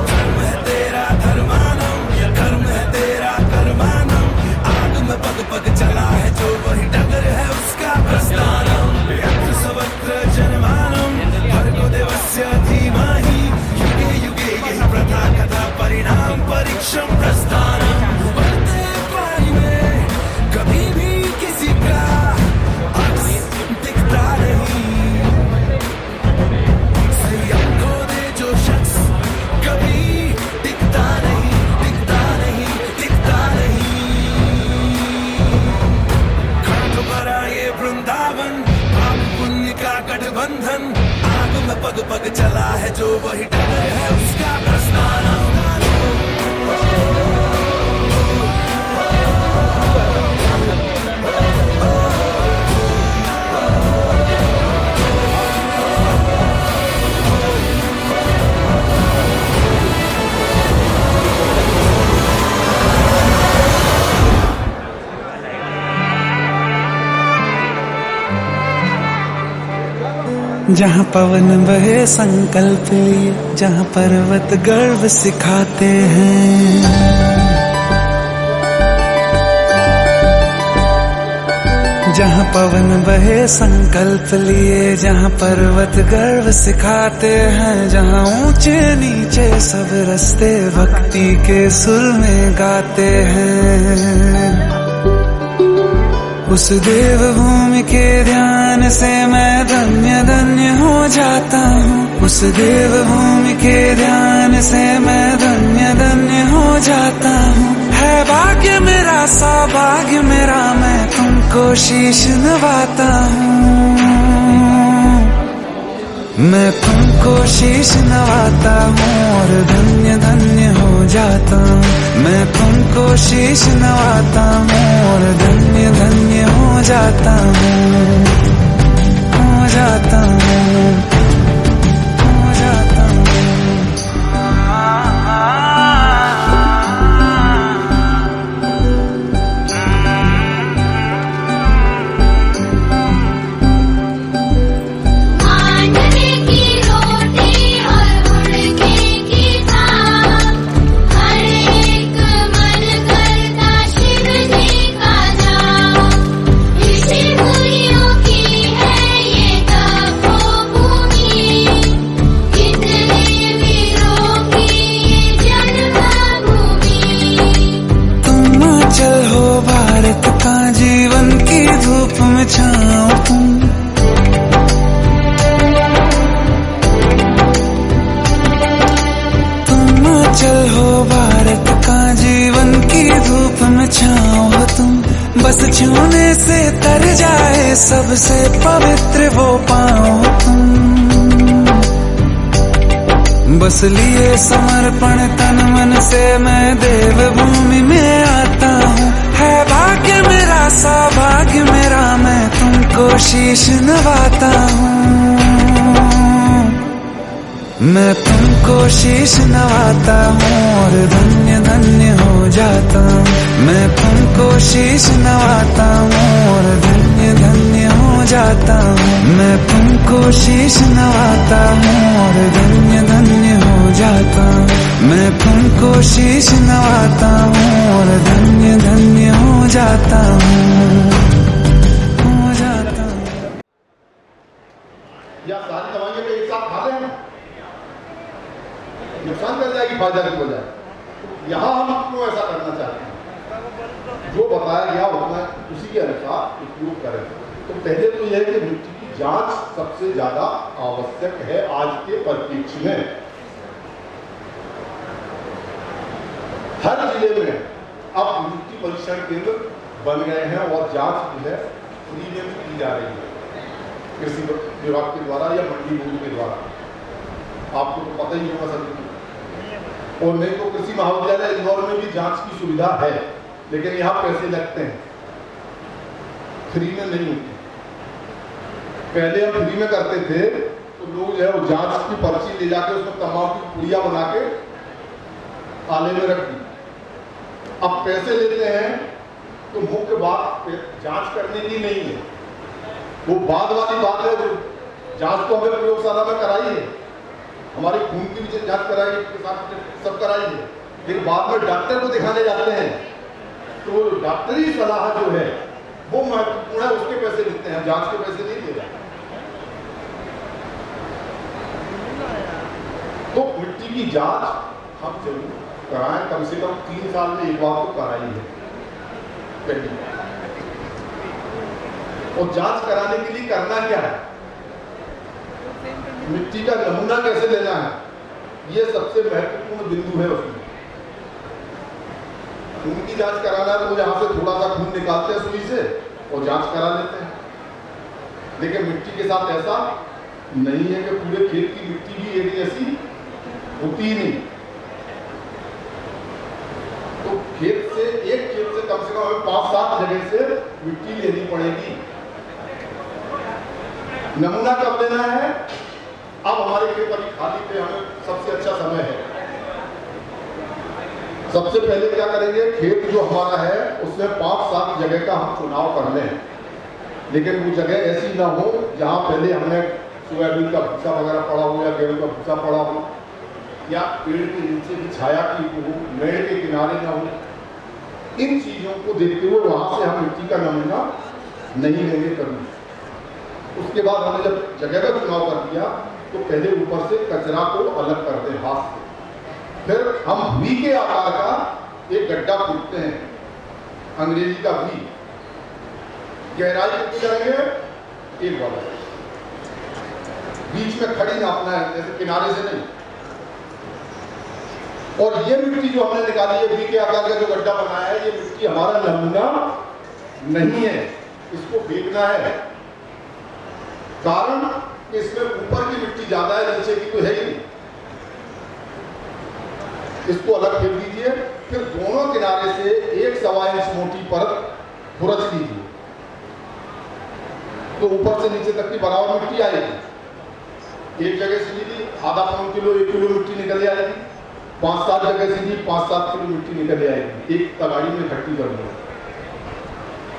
कर्म है तेरा धर्मानम, कर्म है तेरा कर्मानम, आग में पग पग चला है जो वही डगर है उसका प्रस्थानम। यत्र सर्वत्र जनमानम भर्गो देवस्य धीमहि, युगे युगे यही प्रथा कथा परिणाम परीक्षम प्रस्थानम। बढ़ते पानी में कभी भी किसी का अक्स दिखता नहीं, संयम को दे जो शख्स कभी दिखता नहीं, दिखता नहीं, दिखता नहीं। घाट भरा ये वृंदावन, पाप पुण्य का गठबंधन, आग में पग पग चला है जो वही डगर है उसका प्रस्थानम। जहाँ पवन बहे संकल्प लिए, जहाँ पर्वत गर्व सिखाते हैं, जहाँ पवन बहे संकल्प लिए, जहाँ पर्वत गर्व सिखाते हैं, जहाँ ऊंचे नीचे सब रास्ते भक्ति के सुर में गाते हैं। उस देवभूमि के ध्यान से मैं धन्य धन्य हो जाता हूँ, उस देवभूमि के ध्यान से मैं धन्य धन्य हो जाता हूँ। है भाग्य मेरा सौभाग्य मेरा, मैं तुमको शीश नवाता हूँ, मैं तुमको शीश नवाता हूँ और धन्य धन्य हो जाता हूँ। मैं तुमको शीश नवाता हूँ और धन्य धन्य हो जाता हूँ, हो जाता हूँ, हो जाता हूँ। बस छूने से तर जाए सबसे पवित्र वो पाओ तुम, बस लिए समर्पण तन मन से मैं देवभूमि में आता हूँ। है भाग्य मेरा सौभाग्य मेरा, मैं तुमको शीश नवाता हूँ, मैं तुमको शीश नवाता हूँ और धन्य धन्य हो जाता हूँ। मैं तुमको शीश नवाता हूँ और धन्य धन्य हो जाता हूँ। मैं तुमको शीश नवाता हूँ और धन्य धन्य हो जाता हूँ। मैं तुमको शीश नवाता हूँ और धन्य धन्य हो जाता हूँ, हो जाता हूँ। या सारी दवाइयाँ को एक साथ खा लें, नुकसान कर जाएगी, फायदा नहीं हो जाए। यहाँ हम क्यों ऐसा करना चाहते हैं? जो बताया गया उतना उसी के अनुसार उपयोग करें। तो पहले तो यह है कि मिट्टी की जांच सबसे ज्यादा आवश्यक है आज के परिप्रेक्ष्य में। हर जिले में अब मिट्टी परीक्षण केंद्र बन गए हैं और जांच जो है फ्री में भी की जा रही है, कृषि विभाग के द्वारा या मंडी बोर्ड के द्वारा। आपको तो पता ही होगा सर। और नहीं तो कृषि महाविद्यालय इंदौर में भी जांच की सुविधा है, लेकिन यहाँ पैसे लगते हैं, फ्री में नहीं होती। पहले हम फ्री में करते थे तो लोग जो है वो जांच की पर्ची ले जाके उसमें तंबाकू की पुड़िया बना के आले में रख दी। अब पैसे लेते हैं तो मुख्य बात जांच करने की नहीं है, वो बाद वाली बात है। जो जांच तो हमें प्रयोगशाला में कराई है, हमारी खून की भी जांच कराई के साथ सब कराई है, लेकिन बाद में डॉक्टर को दिखाने जाते हैं तो डॉक्टरी सलाह जो है वो महत्वपूर्ण है, उसके पैसे लेते हैं, जांच के पैसे नहीं ले रहे। तो मिट्टी की जांच हम जरूर कराएं, कम से कम 3 साल में एक बार तो कराई है पहली। और जांच कराने के लिए करना क्या है, मिट्टी का नमूना कैसे लेना है, ये सबसे महत्वपूर्ण बिंदु है उसमें। खून की जांच कराना है तो यहाँ से थोड़ा सा खून निकालते हैं सुई से और जांच करा लेते हैं, लेकिन मिट्टी के साथ ऐसा नहीं है कि पूरे खेत की मिट्टी भी एक ऐसी होती ही नहीं। तो खेत से एक खेत से कम हमें 5-7 जगह से मिट्टी लेनी पड़ेगी। नमूना कब लेना है? अब हमारे खेत अभी खाली पे हमें सबसे अच्छा समय है। सबसे पहले क्या करेंगे, खेत जो हमारा है उसमें 5-7 जगह का हम चुनाव कर लें, लेकिन वो जगह ऐसी ना हो जहां पहले हमने सोयाबीन का भूसा वगैरह पड़ा हो या गेहूं का भूसा पड़ा हो या पेड़ के नीचे की छाया की हो, मेड़ के किनारे ना हो, इन चीजों को देखते हुए वहां से हम मिट्टी का नमूना नहीं लेंगे कभी। उसके बाद हमने जब जगह का चुनाव कर दिया तो पहले ऊपर से कचरा को अलग करते हैं हाथ से, फिर हम वी के आकार का एक गड्ढा खोदते हैं, अंग्रेजी का वी। गहराई कितनी करेंगे? 1 वाला, बीच में खड़ी नापना है, जैसे किनारे से नहीं। और ये मिट्टी जो हमने निकाली है वी के आकार का जो गड्ढा बनाया है, ये मिट्टी हमारा नमूना नहीं है, इसको फेंकना है। कारण इसमें ऊपर की मिट्टी ज्यादा है, नीचे की तो है ही नहीं। इसको अलग फेंक दीजिए, फिर दोनों किनारे से 1.25 इंच मोटी परत खुरच लीजिए, तो ऊपर से नीचे तक की बराबर मिट्टी आएगी। एक जगह से ली आधा पौन किलो 1 किलो मिट्टी निकल जाएगी, 5-7 जगह से ली 5-7 किलो मिट्टी निकल जाएगी, एक तगाड़ी में इकट्ठी कर लो।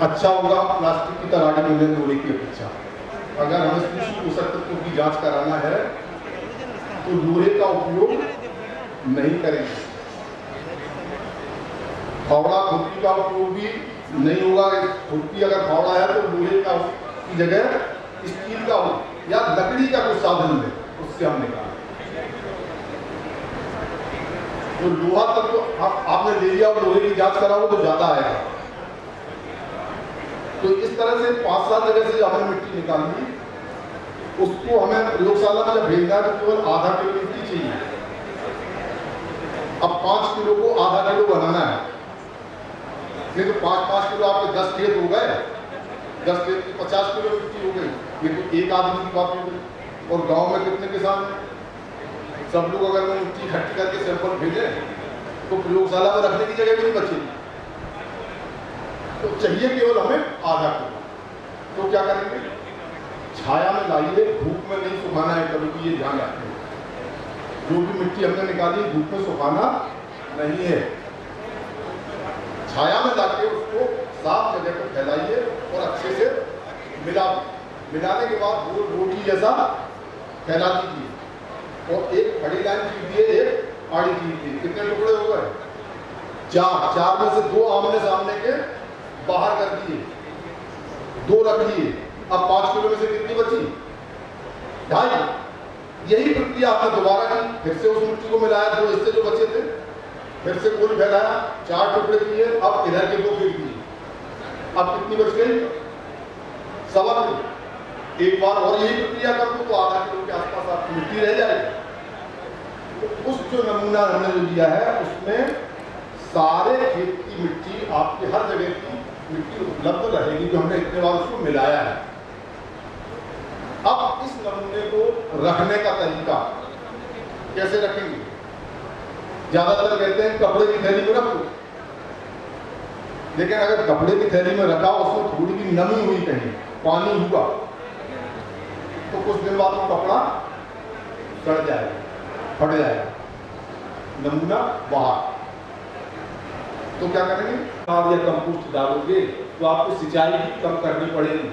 अच्छा होगा प्लास्टिक की तगाड़ी में लोहे की अपेक्षा। अगर हमें सूक्ष्म पोषक तत्वों की जांच कराना है तो लोहे का उपयोग नहीं करेंगे, फावड़ा खुरपी का उपयोग भी नहीं होगा। खुरपी अगर फावड़ा है तो लोहे का की जगह स्टील का हो या लकड़ी का कुछ साधन ले, उससे हम निकालें। तो लोहा तक तो आपने ले लिया और लोहे की जांच कराओ तो ज्यादा आएगा। तो इस तरह से 5-7 जगह से जो हमने मिट्टी निकाली, उसको हमें प्रयोगशाला में जब भेजना है तो केवल आधा किलो मिट्टी चाहिए। अब 5 किलो को आधा किलो बनाना है, नहीं तो 5-5 किलो आपके 10 खेत हो गए, 10 खेत की 50 किलो मिट्टी हो गई। ये तो एक आदमी की बात हो गई। और गांव में कितने किसान हैं? सब लोग अगर वो मिट्टी इकट्ठी करके सैंपल भेजे तो प्रयोगशाला में रखने की जगह भी नहीं बचेगी। तो चाहिए केवल हमें आधा किलो। तो क्या करेंगे? छाया में लाइए, धूप में नहीं सुखाना है कभी भी, ये ध्यान रखें। जो भी मिट्टी हमने निकाली धूप में सुखाना नहीं है। छाया में लाके उसको साफ जगह पर फैलाइए और अच्छे से मिलाने के बाद वो रोटी जैसा फैला दीजिए और एक बड़ी लाइन कीजिए, एक आड़ी कीजिए। कितने टुकड़े हो गए? 4 में से 2 आमने सामने के बाहर कर दिए, 2 रख लिए। अब 5 किलो में से कितनी बची? 2.5। यही प्रक्रिया आपने दोबारा की, फिर से उस मिट्टी को मिलाया, 2 हिस्से जो बचे थे, फिर से गोल फैलाया, 4 टुकड़े किए, अब इधर के 2 फेंक दिए। अब कितनी बच गई? 1.25 किलो। एक बार और यही प्रक्रिया कर दो तो आधा किलो के आसपास आपकी मिट्टी रह जाएगी। तो उस जो नमूना हमने जो लिया है उसमें सारे खेत की मिट्टी, आपके हर जगह की मिट्टी उपलब्ध रहेगी जो हमने इतने बार उसको मिलाया है। अब इस नमूने को रखने का तरीका कैसे रखेंगे? ज्यादातर कहते हैं कपड़े की थैली में रखो, लेकिन अगर कपड़े की थैली में रखा उसमें थोड़ी भी नमी हुई, कहीं पानी हुआ, तो कुछ दिन बाद वो कपड़ा सड़ जाएगा, फट जाएगा, नमूना बाहर। तो क्या करेंगे? खाद या कंपोस्ट डालोगे तो आपको सिंचाई भी कम करनी पड़ेगी।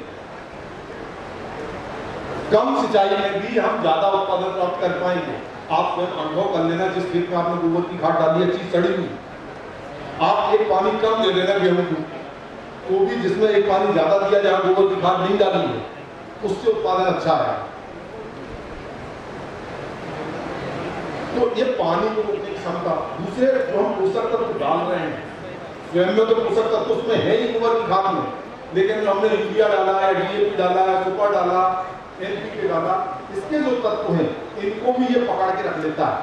कम सिंचाई में भी हम ज्यादा उत्पादन प्राप्त कर पाएंगे। आप स्वयं अनुभव कर लेना, जिस खेत में आपने गोबर की खाद डाली, अच्छी सड़ी हुई, आप एक पानी कम दे देना गेहूं को, तो भी जिसमें एक पानी ज्यादा दिया जहां गोबर की खाद नहीं डाली है, उससे उत्पादन अच्छा है। तो ये पानी को रोकने की क्षमता। दूसरे जो हम पोषक तत्व डाल रहे हैं, स्वयं में तो पोषक तत्व उसमें है ही गोबर की खाद में, लेकिन जो हमने यूरिया डाला है, डीएपी डाला है, सुपर डाला, एनपीके डाला, इसके जो तत्व हैं इनको भी ये पकड़ के रख लेता है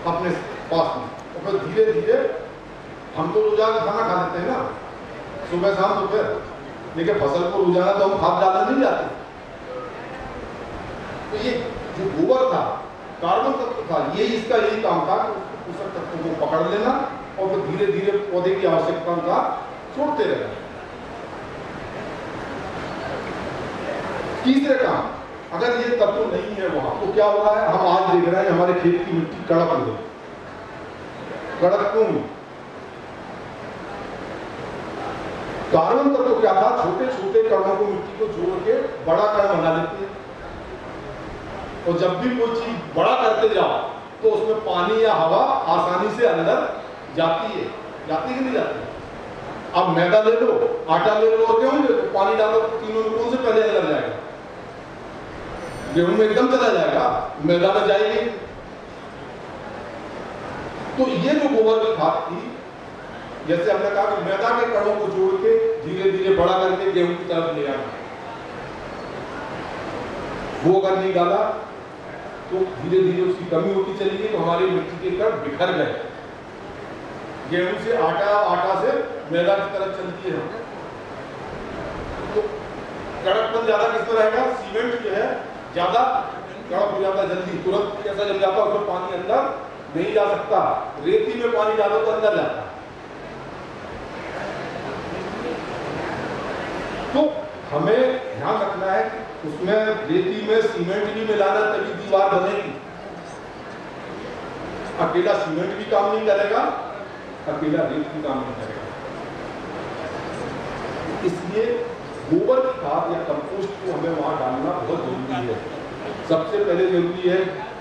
अपने पास में। और फिर धीरे धीरे हम तो रोजाना खाना खा लेते हैं ना, सुबह शाम दोपहर, लेकिन फसल को रोजाना तो हम खाद डालने नहीं जाते। तो ये जो गोबर था, कार्बन तत्व था, ये इसका यही काम था कि पोषक तत्वों को पकड़ लेना और फिर धीरे धीरे पौधे की आवश्यकता का छोड़ते रहना। तीसरे काम, अगर ये तत्व नहीं है वहां तो क्या हो रहा है? हम आज देख रहे हैं हमारे खेत की मिट्टी कड़क हो गई। कड़क क्यों? कार्बन तत्व क्या था? छोटे छोटे कणों को, मिट्टी को जोड़ के बड़ा कण बना लेते हैं। और जब भी कोई चीज बड़ा करते जाओ तो उसमें पानी या हवा आसानी से अंदर जाती है कि नहीं जाती? अब मैदा ले लो, आटा ले लो और गेहूं ले लो, पानी डालो, तीनों में कौन से पहले अंदर जाएगा? गेहूं में एकदम चला जाएगा, मैदा में जाएगी। तो ये जो गोबर की खाद थी, जैसे हमने कहा कि मैदा के कणों को जोड़ के धीरे धीरे बड़ा करके गेहूं की तरफ ले आना, वो अगर नहीं डाला तो धीरे धीरे उसकी कमी होती चली गई, तो हमारी मिट्टी के कण बिखर गए। गेहूं से आटा, आटा से मैदा की तरफ चलती है। तो कड़कपन ज्यादा किसमें रहेगा? सीमेंट जो है ज्यादा कड़क हो जाता है, जल्दी तुरंत कैसा जम जाता है, उसमें पानी अंदर नहीं जा सकता। रेती में पानी डालो तो अंदर जाता है। तो हमें ध्यान रखना है कि उसमें रेती में सीमेंट भी मिलाना, तभी दीवार बनेगी। अकेला सीमेंट भी काम नहीं करेगा, अकेला रेत भी काम नहीं करेगा। इसलिए गोबर की खाद या कंपोस्ट को हमें वहां डालना बहुत जरूरी है। सबसे पहले जरूरी है,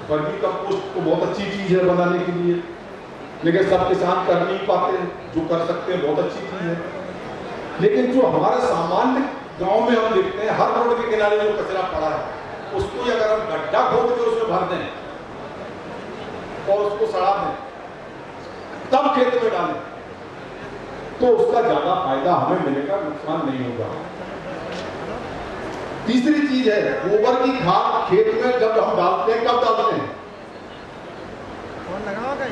वर्मी कंपोस्ट तो बहुत अच्छी चीज है बनाने के लिए, लेकिन सब किसान कर नहीं पाते। जो कर सकते हैं बहुत अच्छी चीज है, लेकिन जो हमारे सामान्य गांव में हम देखते हैं, हर रोड के किनारे जो कचरा पड़ा है, उसको अगर हम गड्ढा खोद के उसमें भर दें और उसको सड़ा दें, तब खेत में डालें, तो उसका ज्यादा फायदा हमें मिलेगा, नुकसान नहीं होगा। तीसरी चीज है, गोबर की खाद खेत में जब हम डालते हैं, कब डालते हैं?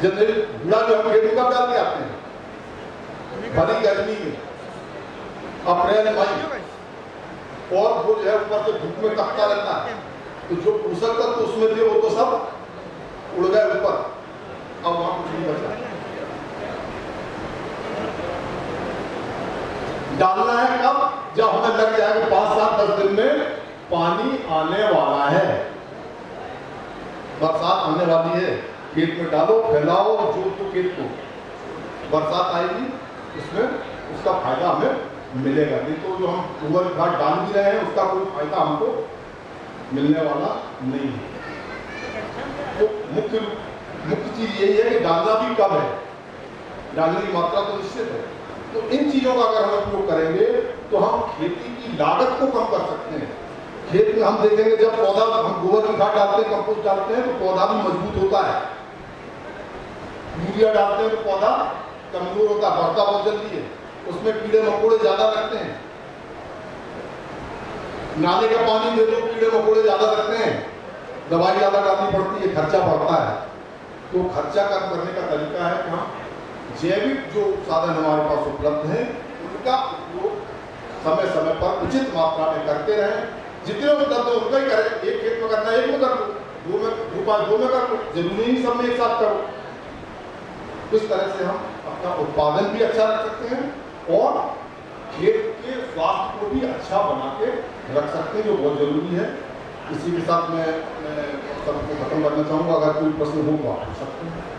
जनरली बूढ़ा जो हम खेत में कब डाल के आते हैं? भरी गर्मी में, अप्रैल मई, और वो जो है ऊपर से धूप में तपता रहता है, तो जो पोषक तत्व उसमें थे वो तो सब उड़ गए ऊपर, अब वहां कुछ नहीं बचा। डालना है कब? जब हमें लग जाएगा 5, 7, 10 दिन में पानी आने वाला है, बरसात आने वाली है, खेत में डालो, फैलाओ, जोत दो खेत को, बरसात आएगी, उसमें उसका फायदा हमें मिलेगा। नहीं तो जो हम गोबर खाद डाल भी रहे हैं, उसका कोई फायदा हमको मिलने वाला नहीं है। तो मुख्य चीज यही है कि डालना भी कब है, डालने की मात्रा तो निश्चित है। तो इन चीजों का अगर हम उपयोग करेंगे तो हम खेती की लागत को कम कर सकते हैं। खेत में हम देखेंगे, जब पौधा हम गोबर की खाद डालते हैं, कंपोस्ट डालते हैं, तो पौधा भी मजबूत होता है। यूरिया डालते हैं तो पौधा कमजोर होता है, बढ़ता बहुत जल्दी है, उसमें कीड़े मकोड़े ज्यादा लगते हैं। नाले का पानी दे दो, कीड़े मकोड़े ज्यादा लगते हैं, दवाई ज्यादा डालनी पड़ती है, खर्चा बढ़ता है। तो खर्चा कम करने का तरीका है कि हम जैविक जो साधन हमारे पास उपलब्ध हैं, उनका उपयोग समय समय पर उचित मात्रा में करते रहें। जितने उपलब्ध है उनका ही करें। एक खेत में करना है, एक में कर लो, दो में कर लो, जरूरी नहीं सब में एक साथ करो। इस तरह से हम अपना उत्पादन भी अच्छा रख सकते हैं और खेत के स्वास्थ्य को भी अच्छा बना के रख सकते हैं, जो बहुत जरूरी है। इसी के साथ मैं सबको खत्म करना चाहूँगा। अगर कोई प्रश्न हो तो आप पूछ सकते हैं।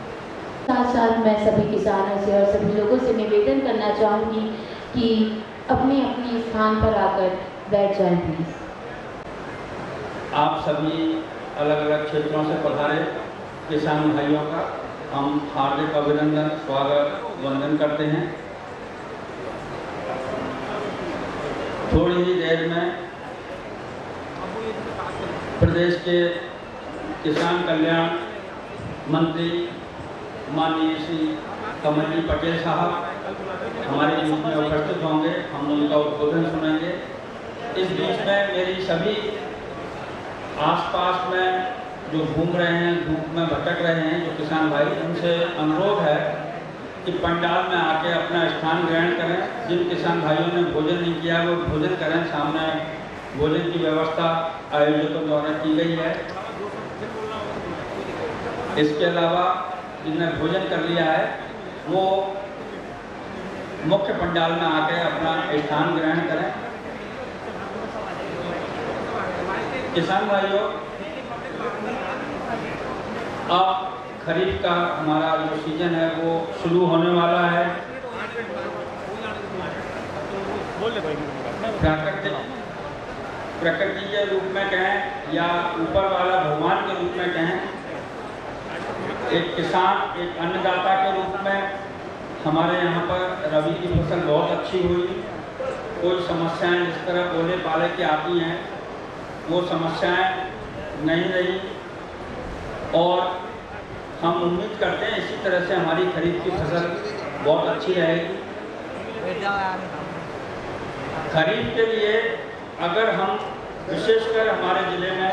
साथ साथ मैं सभी किसानों से और सभी लोगों से निवेदन करना चाहूँगी कि अपने अपने स्थान पर आकर बैठ जाएं प्लीज़। आप सभी अलग अलग क्षेत्रों से पधारे किसान भाइयों का हम हार्दिक अभिनंदन, स्वागत, वंदन करते हैं। थोड़ी ही देर में प्रदेश के किसान कल्याण मंत्री माननीय श्री कमल जी पटेल साहब हमारे बीच में उपस्थित होंगे, हम उनका उद्बोधन सुनेंगे। इस बीच में मेरी सभी आसपास में जो घूम रहे हैं, धूप में भटक रहे हैं जो किसान भाई, उनसे अनुरोध है कि पंडाल में आके अपना स्थान ग्रहण करें। जिन किसान भाइयों ने भोजन नहीं किया वो भोजन करें, सामने भोजन की व्यवस्था आयोजकों द्वारा की गई है। इसके अलावा जिनने भोजन कर लिया है वो मुख्य पंडाल में आके अपना स्थान ग्रहण करें। किसान भाइयों, अब खरीफ का हमारा जो सीजन है वो शुरू होने वाला है। प्रकृति के रूप में कहें या ऊपर वाला भगवान के रूप में कहें, एक किसान, एक अन्नदाता के रूप में हमारे यहाँ पर रबी की फसल बहुत अच्छी हुई। कोई समस्याएं जिस तरह ओले पाले की आती हैं वो समस्याएं नहीं रही, और हम उम्मीद करते हैं इसी तरह से हमारी खरीफ की फसल बहुत अच्छी रहेगी। खरीफ के लिए अगर हम विशेषकर हमारे ज़िले में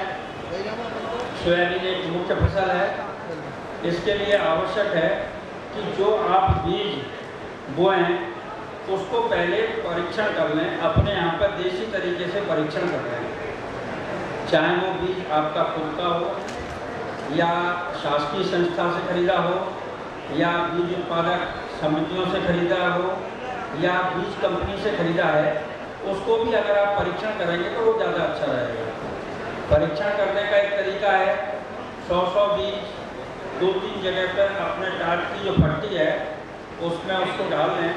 सोयाबीन एक मुख्य फसल है, इसके लिए आवश्यक है कि जो आप बीज बोएं उसको पहले परीक्षण कर लें। अपने यहाँ पर देसी तरीके से परीक्षण कर लें, चाहे वो बीज आपका खुद का हो या शासकीय संस्था से खरीदा हो या बीज उत्पादक समितियों से खरीदा हो या बीज कंपनी से खरीदा है, उसको भी अगर आप परीक्षण करेंगे तो वो ज़्यादा अच्छा रहेगा। परीक्षण करने का एक तरीका है, 100 बीज 2-3 जगह पर अपने टाट की जो भट्टी है उसमें उसको डाल दें,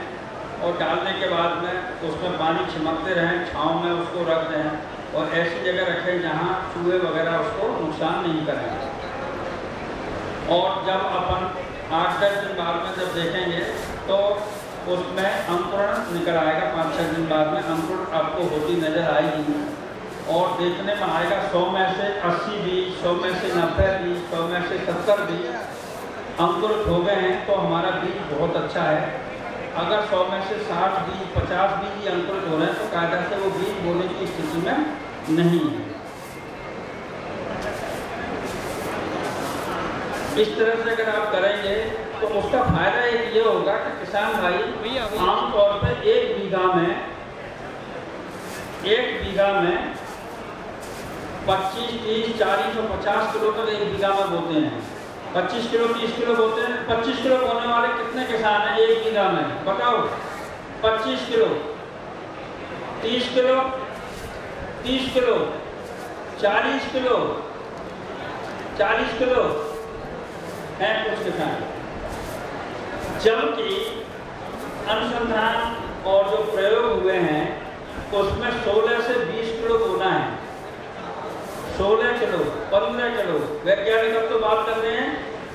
और डालने के बाद में उसमें पानी छिड़कते रहें, छाँव में उसको रख दें और ऐसी जगह रखें जहाँ चूहे वगैरह उसको नुकसान नहीं करेंगे। और जब अपन 8-10 दिन बाद में जब देखेंगे तो उसमें अंकुरण निकल आएगा। 5-6 दिन बाद में अंकुरण आपको होती नज़र आएगी और देखने में आएगा 100 में से 80 बीज, 100 में से 90 बीज, 100 में से 70 बीज अंकुरित हो गए हैं तो हमारा बीज बहुत अच्छा है। अगर 100 में से 60 बीज, 50 बीज ही अंकुरित हो रहे हैं तो कायदा से वो बीज बोने की स्थिति में नहीं है। इस तरह से अगर आप करेंगे तो उसका फायदा एक ये होगा कि किसान भाई आमतौर पर एक बीघा में 25, 30, 40 और 50 किलो तक एक बीघा में बोते हैं। 25 किलो 30 किलो बोते हैं। 25 किलो बोने वाले कितने किसान हैं एक बीघा में, बताओ? 25 kilo, 30 kilo, 30 kilo, 40 kilo, 40 kilo हैं कुछ किसान। जबकि अनुसंधान और जो प्रयोग हुए हैं उसमें 16 से 20 किलो बोना है। 16 किलो, 15 किलो, वैज्ञानिक अब तो बात कर रहे हैं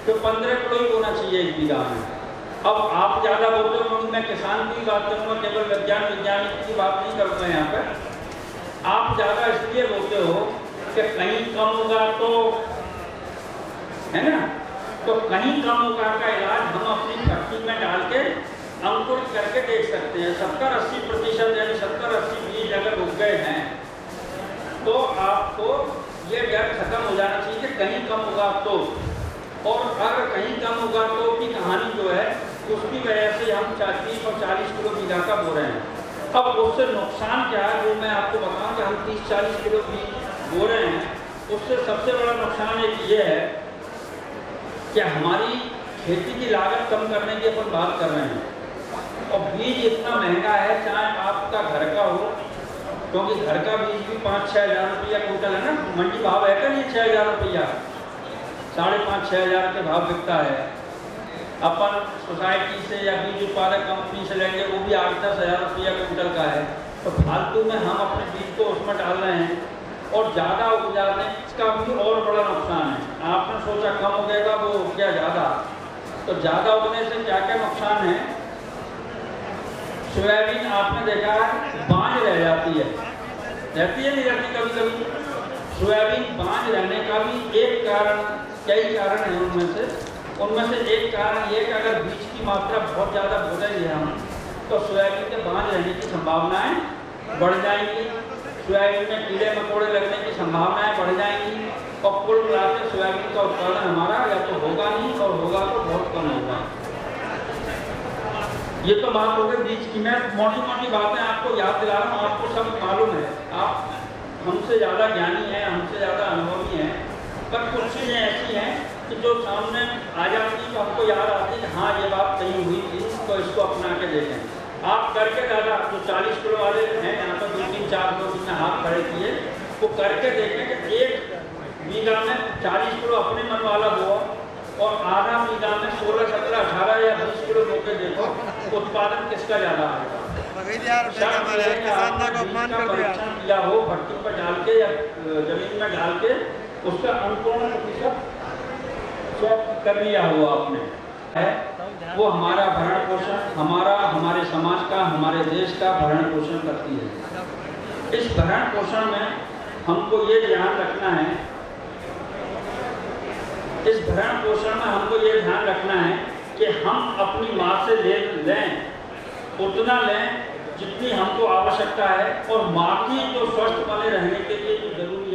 कि 15 किलो ही बोना चाहिए एक बीघा में। अब आप ज़्यादा बोलते हो, मैं किसान की बात करूँगा, केवल वैज्ञानिक की बात नहीं करूँगा यहाँ पर। आप ज़्यादा इसलिए बोलते हो कि कहीं कम होगा तो, है ना, तो कहीं कम होगा का इलाज हम अपनी भट्टी में डाल के अंकुरित करके देख सकते हैं। 70-80% यानी 70-80 बीज अगर उग गए हैं तो आपको ये डर खत्म हो जाना चाहिए कि कहीं कम होगा तो। और अगर कहीं कम होगा तो की कहानी जो है उसकी वजह से हम 30 और 40 किलो बीघा का बो रहे हैं। अब उससे नुकसान क्या है वो मैं आपको बताऊं कि हम 30-40 किलो बीज बो रहे हैं, उससे सबसे बड़ा नुकसान एक ये है कि हमारी खेती की लागत कम करने की अपन बात कर रहे हैं और बीज इतना महंगा है, चाहे आपका घर का हो, क्योंकि घर का बीज भी 5-6 हज़ार रुपया कुंटल है ना, मंडी भाव है क्या नहीं? 6 हज़ार रुपया, 5.5-6 हज़ार के भाव बिकता है। अपन सोसाइटी से या बीज उत्पादक कंपनी से लेंगे वो भी 8-10 हज़ार रुपया कुंटल का है। तो फालतू में हम अपने बीज को उसमें डाल रहे हैं और ज़्यादा उपजाने का भी और बड़ा नुकसान है। आपने सोचा कम उगेगा, वो उग गया ज़्यादा, तो ज़्यादा उगने से क्या क्या नुकसान है? सोयाबीन आपने देखा है बांझ रह जाती है, रहती है नहीं रहती? कभी कभी सोयाबीन बांझ रहने का भी एक कारण, कई कारण है उनमें से एक कारण ये कि अगर बीज की मात्रा बहुत ज़्यादा हो रही है हम, तो सोयाबीन के बांझ रहने की संभावनाएं बढ़ जाएंगी, सोयाबीन में कीड़े मकोड़े लगने की संभावनाएं बढ़ जाएंगी और कुल मिलाकर सोयाबीन का उत्पादन हमारा या तो होगा नहीं और होगा तो बहुत कम होगा। ये तो बात हो गई बीज की। मैं मोटी मोटी बातें आपको याद दिला रहा हूँ, आपको सब मालूम है, आप हमसे ज़्यादा ज्ञानी हैं, हमसे ज़्यादा अनुभवी हैं, पर कुछ चीज़ें ऐसी हैं कि जो सामने आ जाती है तो हमको याद आती है कि हाँ ये बात कहीं हुई थी, तो इसको अपना के देखें। आप करके दादा जो 40 किलो वाले हैं यहाँ पर 2-3-4 लोग जिसने हाथ खड़े किए वो करके देखें कि एक बीघा में 40 किलो अपने मन वाला हो और आधा बीघा में 16, 17, 18 या 20 किलो बोके देखो उत्पादन किसका ज़्यादा आएगा। परीक्षण किया हो, भट्टी पर डाल के या जमीन में डाल के उसका अनुकूलन कर लिया हो आपने, है वो हमारा भरण पोषण, हमारे समाज का, हमारे देश का भरण पोषण करती है। इस भरण पोषण में हमको ये ध्यान रखना है, इस भरण पोषण में हमको ये ध्यान रखना है कि हम अपनी माँ से लें उतना लें जितनी हमको आवश्यकता है, और माँ की जो स्वस्थ बने रहने के लिए जो जरूरी